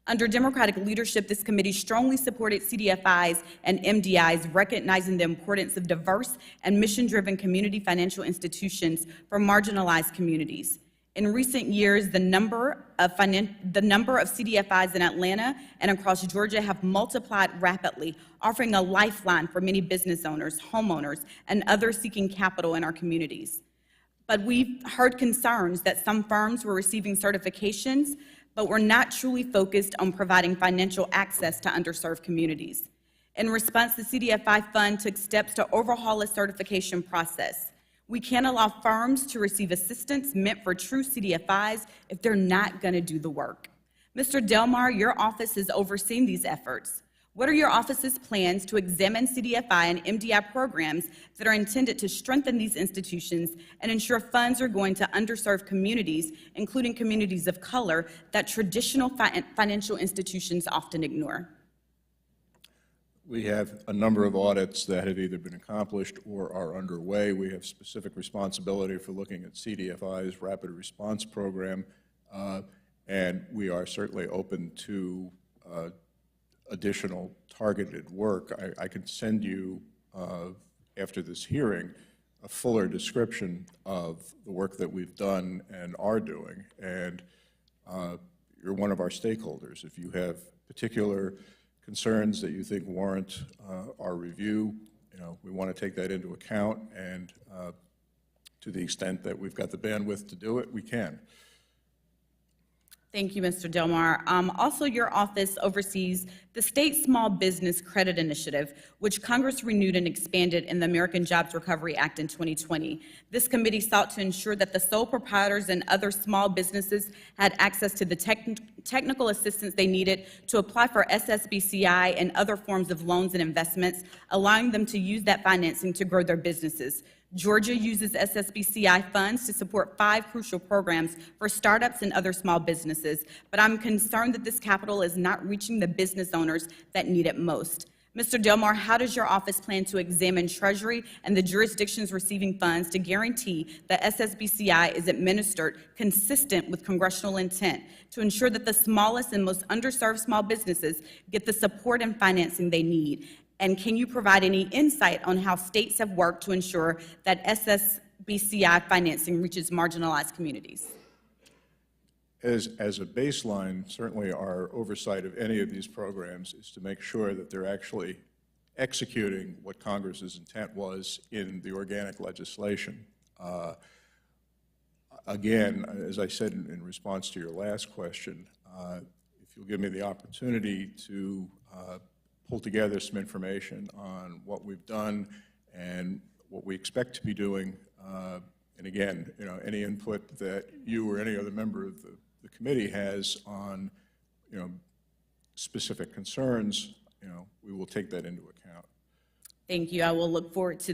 Under Democratic leadership, this committee strongly supported CDFIs and MDIs, recognizing the importance of diverse and mission-driven community financial institutions for marginalized communities. In recent years, the number of CDFIs in Atlanta and across Georgia have multiplied rapidly, offering a lifeline for many business owners, homeowners, and others seeking capital in our communities. But we've heard concerns that some firms were receiving certifications, but were not truly focused on providing financial access to underserved communities. In response, the CDFI Fund took steps to overhaul its certification process. We can't allow firms to receive assistance meant for true CDFIs if they're not going to do the work. Mr. Delmar, your office is overseeing these efforts. What are your office's plans to examine CDFI and MDI programs that are intended to strengthen these institutions and ensure funds are going to underserved communities, including communities of color, that traditional financial institutions often ignore? We have a number of audits that have either been accomplished or are underway. We have specific responsibility for looking at CDFI's Rapid Response Program, and we are certainly open to additional targeted work. I can send you, after this hearing, a fuller description of the work that we've done and are doing, and you're one of our stakeholders. If you have particular concerns that you think warrant our review, we want to take that into account and to the extent that we've got the bandwidth to do it, we can. Thank you, Mr. Delmar. Also, your office oversees the State Small Business Credit Initiative, which Congress renewed and expanded in the American Jobs Recovery Act in 2020. This committee sought to ensure that the sole proprietors and other small businesses had access to the technical assistance they needed to apply for SSBCI and other forms of loans and investments, allowing them to use that financing to grow their businesses. Georgia uses SSBCI funds to support 5 crucial programs for startups and other small businesses, but I'm concerned that this capital is not reaching the business owners that need it most. Mr. Delmar, how does your office plan to examine Treasury and the jurisdictions receiving funds to guarantee that SSBCI is administered consistent with congressional intent to ensure that the smallest and most underserved small businesses get the support and financing they need? And can you provide any insight on how states have worked to ensure that SSBCI financing reaches marginalized communities? As a baseline, certainly our oversight of any of these programs is to make sure that they're actually executing what Congress's intent was in the organic legislation. Again, as I said in response to your last question, if you'll give me the opportunity to pull together some information on what we've done and what we expect to be doing, and again, any input that you or any other member of the committee has on, specific concerns, we will take that into account. Thank you. I will look forward to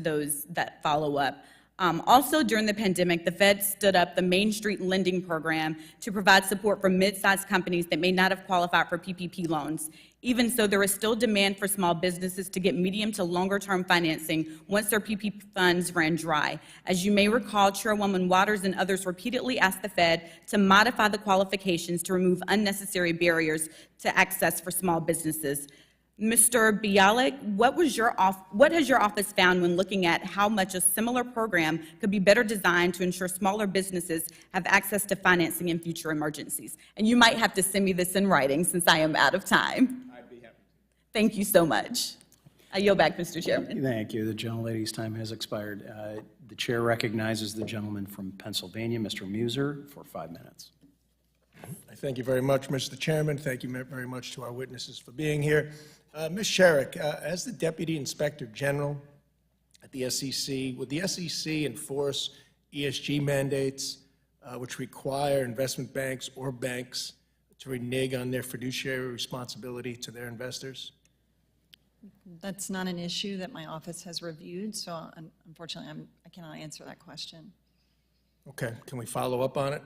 that follow-up. Also, during the pandemic, the Fed stood up the Main Street Lending Program to provide support for mid-sized companies that may not have qualified for PPP loans. Even so, there is still demand for small businesses to get medium to longer-term financing once their PPP funds ran dry. As you may recall, Chairwoman Waters and others repeatedly asked the Fed to modify the qualifications to remove unnecessary barriers to access for small businesses. Mr. Bialik, what has your office found when looking at how much a similar program could be better designed to ensure smaller businesses have access to financing in future emergencies? And you might have to send me this in writing since I am out of time. I'd be happy to. Thank you so much. I yield back, Mr. Chairman. Thank you. The gentlelady's time has expired. The chair recognizes the gentleman from Pennsylvania, Mr. Muser, for 5 minutes. I thank you very much, Mr. Chairman. Thank you very much to our witnesses for being here. Ms. Sherrick, as the Deputy Inspector General at the SEC, would the SEC enforce ESG mandates which require investment banks or banks to renege on their fiduciary responsibility to their investors? That's not an issue that my office has reviewed, so unfortunately I cannot answer that question. Okay, can we follow up on it?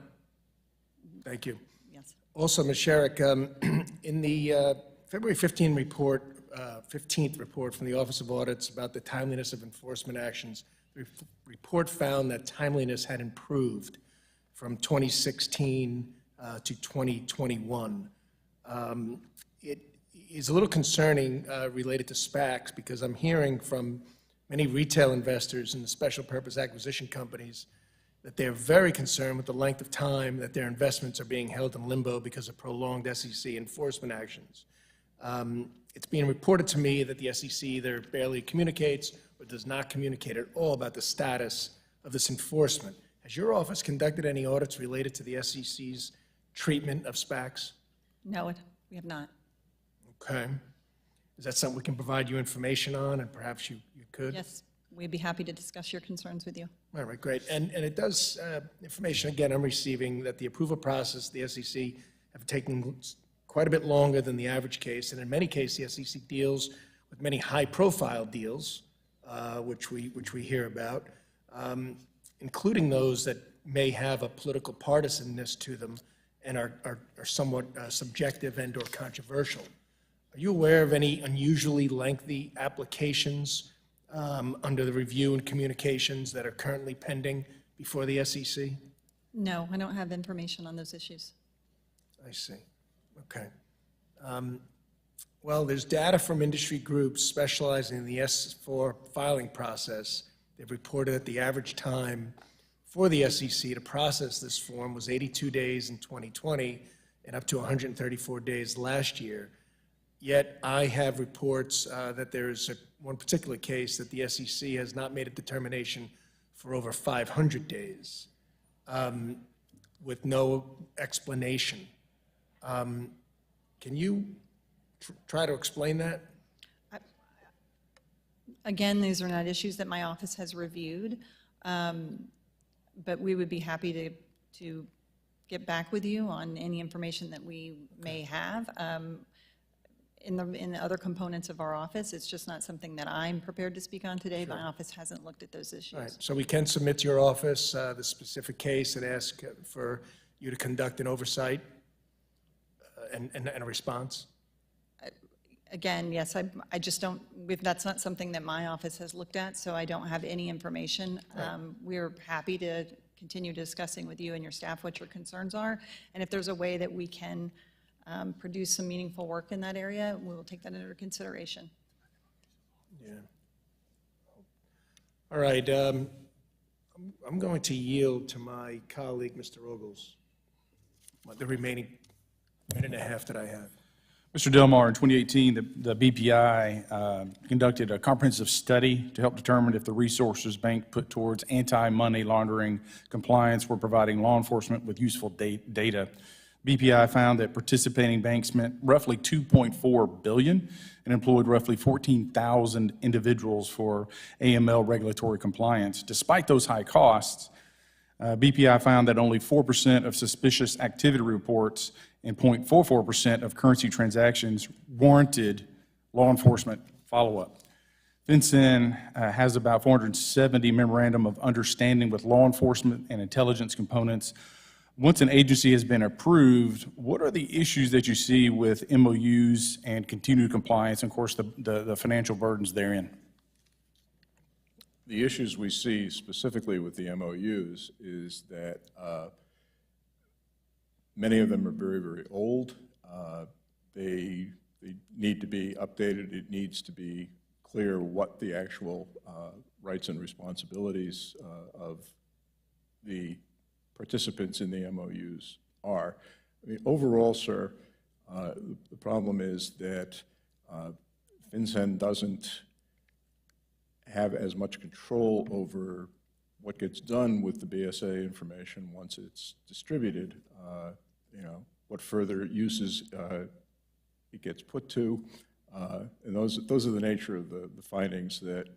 Thank you. Yes. Also, Ms. Sherrick, in the February 15th report from the Office of Audits about the timeliness of enforcement actions, the report found that timeliness had improved from 2016 to 2021. It is a little concerning related to SPACs because I'm hearing from many retail investors and the special purpose acquisition companies that they're very concerned with the length of time that their investments are being held in limbo because of prolonged SEC enforcement actions. It's being reported to me that the SEC either barely communicates or does not communicate at all about the status of this enforcement. Has your office conducted any audits related to the SEC's treatment of SPACs? No, we have not. Okay. Is that something we can provide you information on, and perhaps you could? Yes, we'd be happy to discuss your concerns with you. All right, great. And it does, information, again, I'm receiving that the approval process, the SEC, have taken quite a bit longer than the average case, and in many cases, the SEC deals with many high-profile deals, which we hear about, including those that may have a political partisanness to them and are somewhat subjective and or controversial. Are you aware of any unusually lengthy applications under the review and communications that are currently pending before the SEC? No, I don't have information on those issues. I see. Okay. Well, there's data from industry groups specializing in the S4 filing process. They've reported that the average time for the SEC to process this form was 82 days in 2020 and up to 134 days last year. Yet I have reports that there's one particular case that the SEC has not made a determination for over 500 days with no explanation. Can you try to explain that? Again, these are not issues that my office has reviewed, but we would be happy to get back with you on any information that we may have. In the other components of our office, it's just not something that I'm prepared to speak on today. My office hasn't looked at those issues. All right, so we can submit to your office the specific case and ask for you to conduct an oversight and a response? Again, yes, I just don't, that's not something that my office has looked at, so I don't have any information. We're happy to continue discussing with you and your staff what your concerns are, and if there's a way that we can produce some meaningful work in that area, we will take that under consideration. Yeah. All right, I'm going to yield to my colleague, Mr. Ogles, the remaining minute and a half that I have. Mr. Delmar, in 2018, the BPI conducted a comprehensive study to help determine if the resources bank put towards anti-money laundering compliance were providing law enforcement with useful data. BPI found that participating banks spent roughly $2.4 billion and employed roughly 14,000 individuals for AML regulatory compliance. Despite those high costs, BPI found that only 4% of suspicious activity reports and 0.44% of currency transactions warranted law enforcement follow-up. FinCEN has about 470 memorandum of understanding with law enforcement and intelligence components. Once an agency has been approved, what are the issues that you see with MOUs and continued compliance, and of course the financial burdens therein? The issues we see specifically with the MOUs is that many of them are very, very old. They need to be updated. It needs to be clear what the actual rights and responsibilities of the participants in the MOUs are. I mean, overall, sir, the problem is that FinCEN doesn't have as much control over what gets done with the BSA information once it's distributed. You know, what further uses it gets put to, and those are the nature of the findings that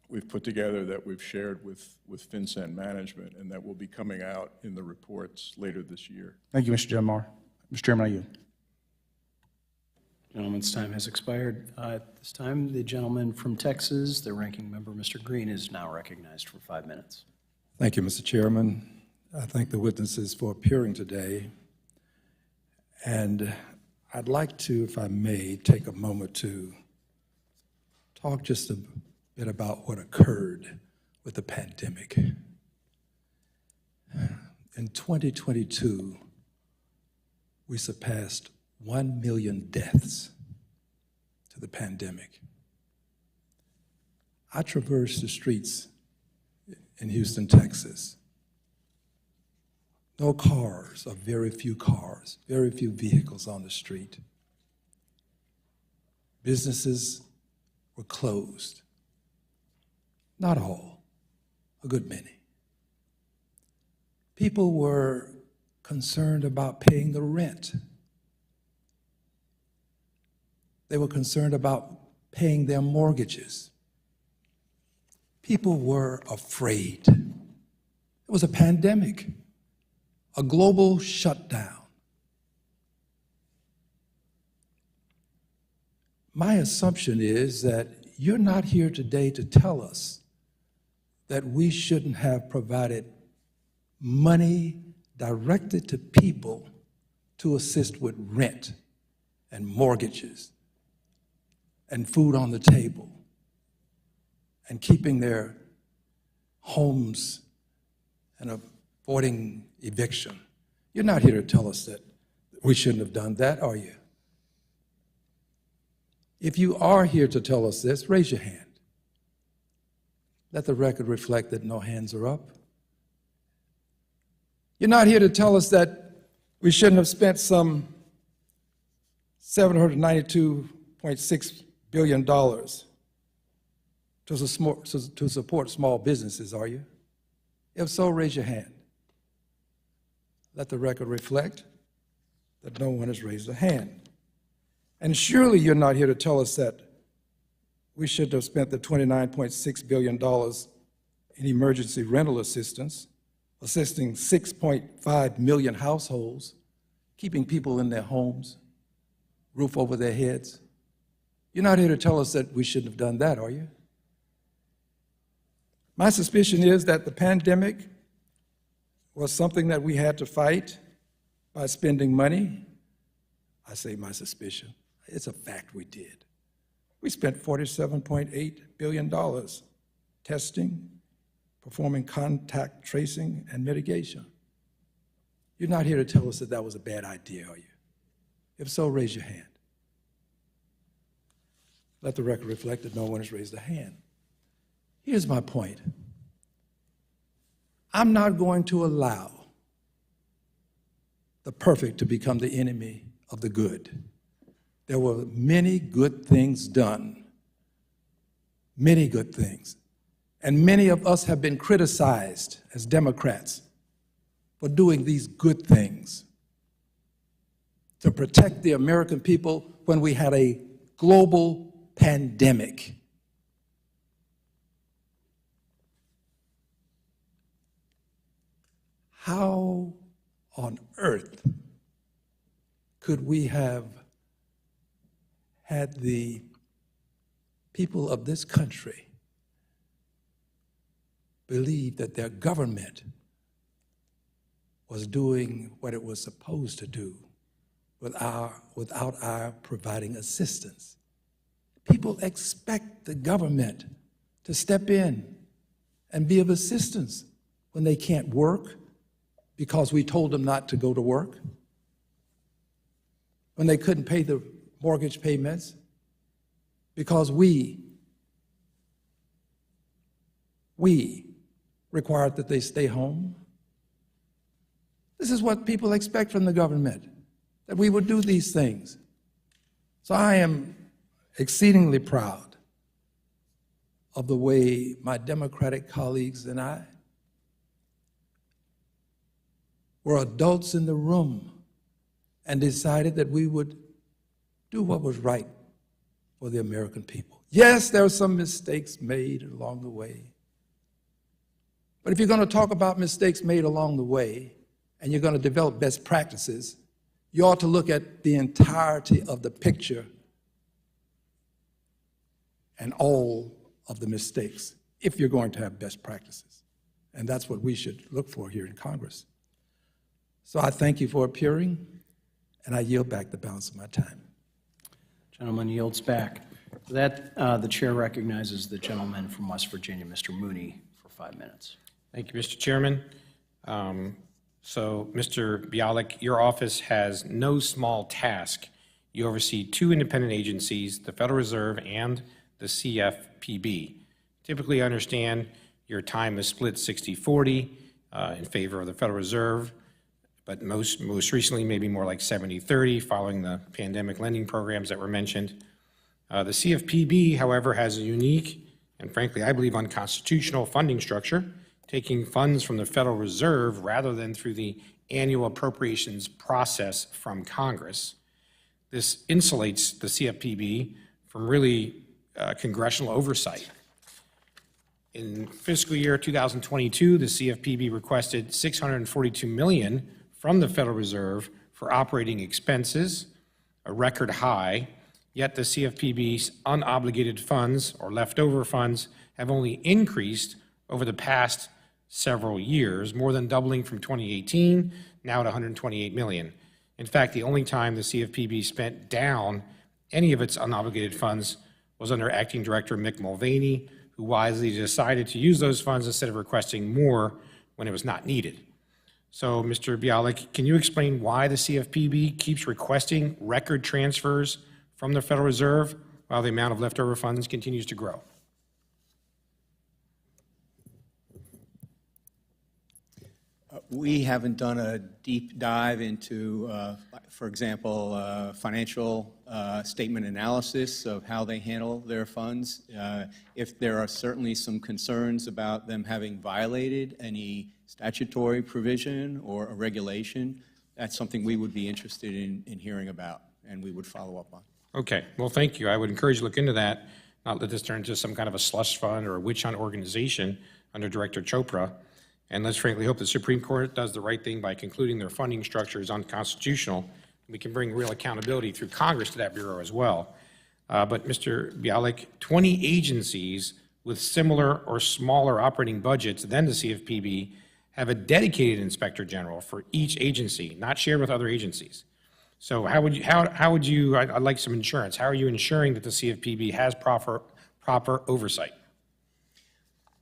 we've put together, that we've shared with FinCEN management, and that will be coming out in the reports later this year. Thank you, Mr. Delmar. Mr. Chairman, I yield. Gentleman's time has expired. At this time, the gentleman from Texas, the ranking member, Mr. Green, is now recognized for 5 minutes. Thank you, Mr. Chairman. I thank the witnesses for appearing today. And I'd like to, if I may, take a moment to talk just a bit about what occurred with the pandemic. In 2022, we surpassed 1 million deaths to the pandemic. I traversed the streets in Houston, Texas. No cars, or very few cars, very few vehicles on the street. Businesses were closed. Not all, a good many. People were concerned about paying the rent. They were concerned about paying their mortgages. People were afraid. It was a pandemic, a global shutdown. My assumption is that you're not here today to tell us that we shouldn't have provided money directed to people to assist with rent and mortgages and food on the table and keeping their homes and avoiding eviction. You're not here to tell us that we shouldn't have done that, are you? If you are here to tell us this, raise your hand. Let the record reflect that no hands are up. You're not here to tell us that we shouldn't have spent some $792.6 billion to support small businesses, are you? If so, raise your hand. Let the record reflect that no one has raised a hand. And surely you're not here to tell us that we should have spent the $29.6 billion in emergency rental assistance, assisting 6.5 million households, keeping people in their homes, roof over their heads. You're not here to tell us that we shouldn't have done that, are you? My suspicion is that the pandemic was something that we had to fight by spending money. I say my suspicion. It's a fact we did. We spent $47.8 billion testing, performing contact tracing and mitigation. You're not here to tell us that that was a bad idea, are you? If so, raise your hand. Let the record reflect that no one has raised a hand. Here's my point. I'm not going to allow the perfect to become the enemy of the good. There were many good things done, many good things. And many of us have been criticized as Democrats for doing these good things to protect the American people when we had a global pandemic. How on earth could we have had the people of this country believe that their government was doing what it was supposed to do without our providing assistance? People expect the government to step in and be of assistance when they can't work because we told them not to go to work, when they couldn't pay the mortgage payments because we required that they stay home. This is what people expect from the government, that we would do these things. So I am exceedingly proud of the way my Democratic colleagues and I were adults in the room and decided that we would do what was right for the American people. Yes, there were some mistakes made along the way. But if you're going to talk about mistakes made along the way and you're going to develop best practices, you ought to look at the entirety of the picture and all of the mistakes if you're going to have best practices. And that's what we should look for here in Congress. So I thank you for appearing, and I yield back the balance of my time. Gentleman yields back. For that, the chair recognizes the gentleman from West Virginia, Mr. Mooney, for 5 minutes. Thank you, Mr. Chairman. So, Mr. Bialik, your office has no small task. You oversee two independent agencies, the Federal Reserve and the CFPB. Typically, I understand your time is split 60-40 in favor of the Federal Reserve, but most recently maybe more like 70-30 following the pandemic lending programs that were mentioned. The CFPB, however, has a unique and frankly, I believe, unconstitutional funding structure, taking funds from the Federal Reserve rather than through the annual appropriations process from Congress. This insulates the CFPB from really congressional oversight. In fiscal year 2022, the CFPB requested $642 million from the Federal Reserve for operating expenses, a record high, yet the CFPB's unobligated funds or leftover funds have only increased over the past several years, more than doubling from 2018, now at $128 million. In fact, the only time the CFPB spent down any of its unobligated funds was under Acting Director Mick Mulvaney, who wisely decided to use those funds instead of requesting more when it was not needed. So, Mr. Bialik, can you explain why the CFPB keeps requesting record transfers from the Federal Reserve while the amount of leftover funds continues to grow? We haven't done a deep dive into, for example, financial statement analysis of how they handle their funds. If there are certainly some concerns about them having violated any statutory provision or a regulation, that's something we would be interested in hearing about, and we would follow up on. Okay, well, thank you. I would encourage you to look into that, not let this turn into some kind of a slush fund or a witch hunt organization under Director Chopra. And let's frankly hope the Supreme Court does the right thing by concluding their funding structure is unconstitutional. We can bring real accountability through Congress to that bureau as well. But Mr. Bialik, 20 agencies with similar or smaller operating budgets than the CFPB have a dedicated inspector general for each agency, not shared with other agencies. So how would you, I'd like some insurance. How are you ensuring that the CFPB has proper oversight?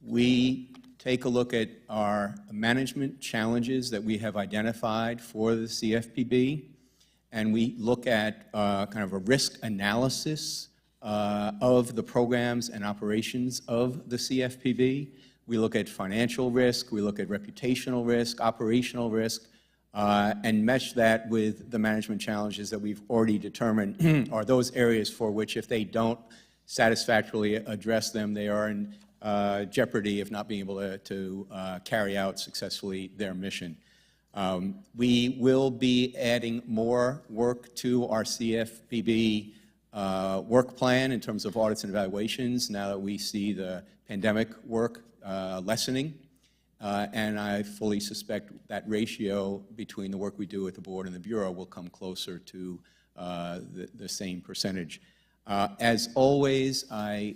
We take a look at our management challenges that we have identified for the CFPB, and we look at kind of a risk analysis of the programs and operations of the CFPB. We look at financial risk, we look at reputational risk, operational risk, and mesh that with the management challenges that we've already determined are those areas for which, if they don't satisfactorily address them, they are in jeopardy of not being able to carry out successfully their mission. We will be adding more work to our CFPB work plan in terms of audits and evaluations now that we see the pandemic work lessening. And I fully suspect that ratio between the work we do at the board and the Bureau will come closer to the same percentage. As always, I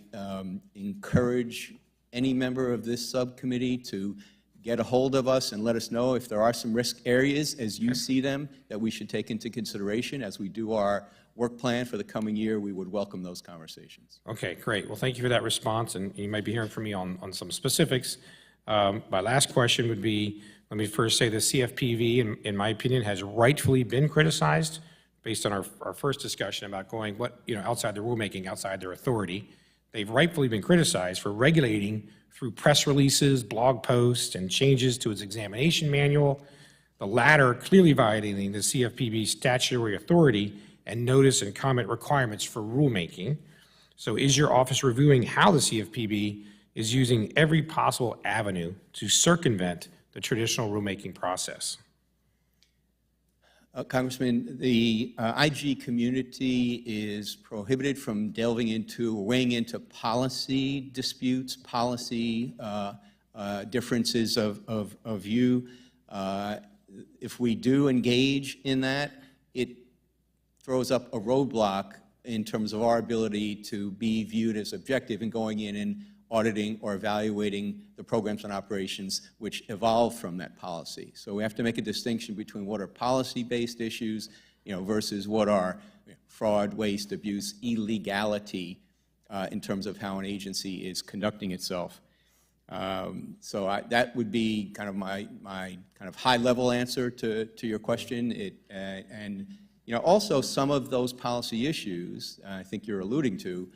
encourage any member of this subcommittee to get a hold of us and let us know if there are some risk areas as you see them that we should take into consideration as we do our work plan for the coming year. We would welcome those conversations. Okay, great. Well, thank you for that response, and you might be hearing from me on some specifics. My last question would be, let me first say the CFPB, in my opinion, has rightfully been criticized based on our first discussion about going outside the rulemaking, outside their authority. They've rightfully been criticized for regulating through press releases, blog posts, and changes to its examination manual, the latter clearly violating the CFPB's statutory authority and notice and comment requirements for rulemaking. So is your office reviewing how the CFPB is using every possible avenue to circumvent the traditional rulemaking process? Congressman, the IG community is prohibited from delving into or weighing into policy disputes, policy differences of view. If we do engage in that, it throws up a roadblock in terms of our ability to be viewed as objective in going in and auditing or evaluating the programs and operations which evolve from that policy. So we have to make a distinction between what are policy-based issues, versus what are fraud, waste, abuse, illegality in terms of how an agency is conducting itself. So that would be kind of my kind of high-level answer to your question. Also some of those policy issues, I think you're alluding to,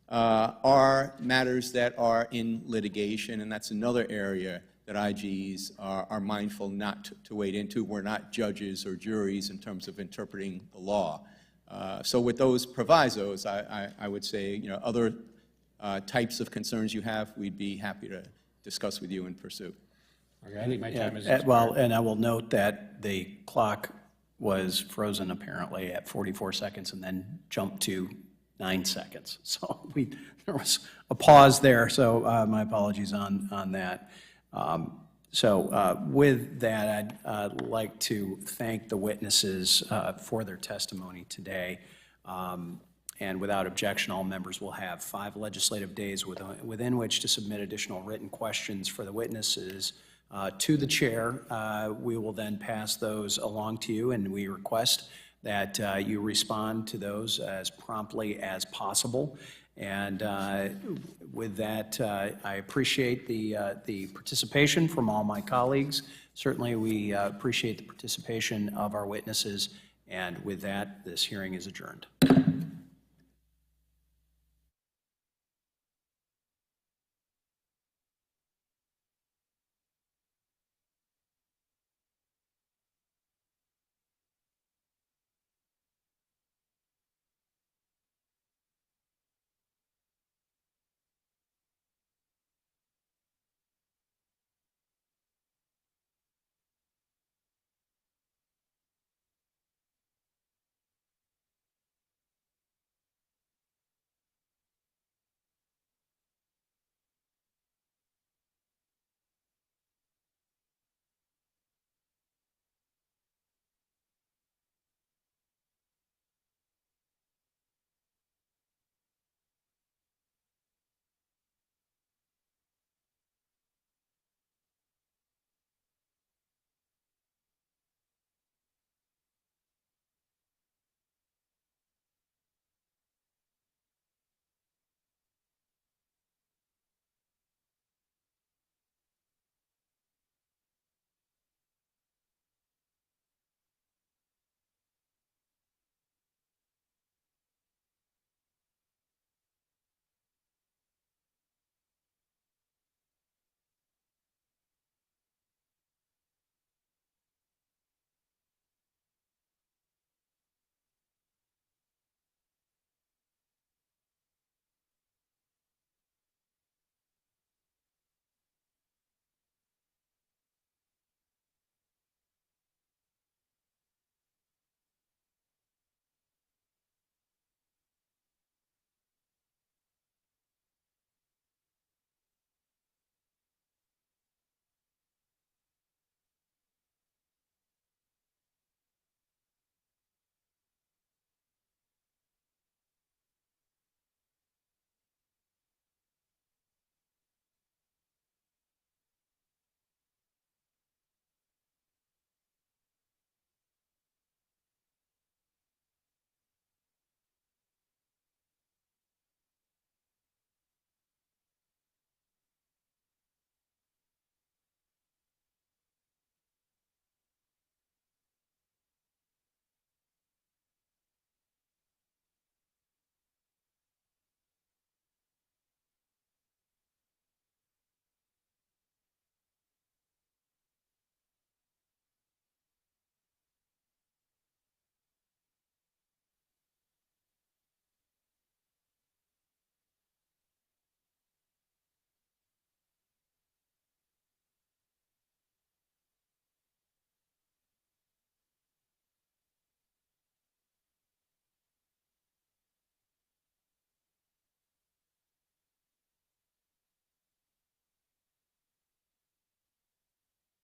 are matters that are in litigation, and that's another area that IGs are mindful not to wade into. We're not judges or juries in terms of interpreting the law. So with those provisos, I would say, other types of concerns you have, we'd be happy to discuss with you and pursue. Okay, I think my time is Well, and I will note that the clock was frozen apparently at 44 seconds and then jumped to 9 seconds. So there was a pause there, so my apologies on that. With that, I'd like to thank the witnesses for their testimony today. And without objection, all members will have 5 legislative days within which to submit additional written questions for the witnesses to the chair. We will then pass those along to you, and we request that you respond to those as promptly as possible. And with that, I appreciate the participation from all my colleagues. Certainly, we appreciate the participation of our witnesses. And with that, this hearing is adjourned.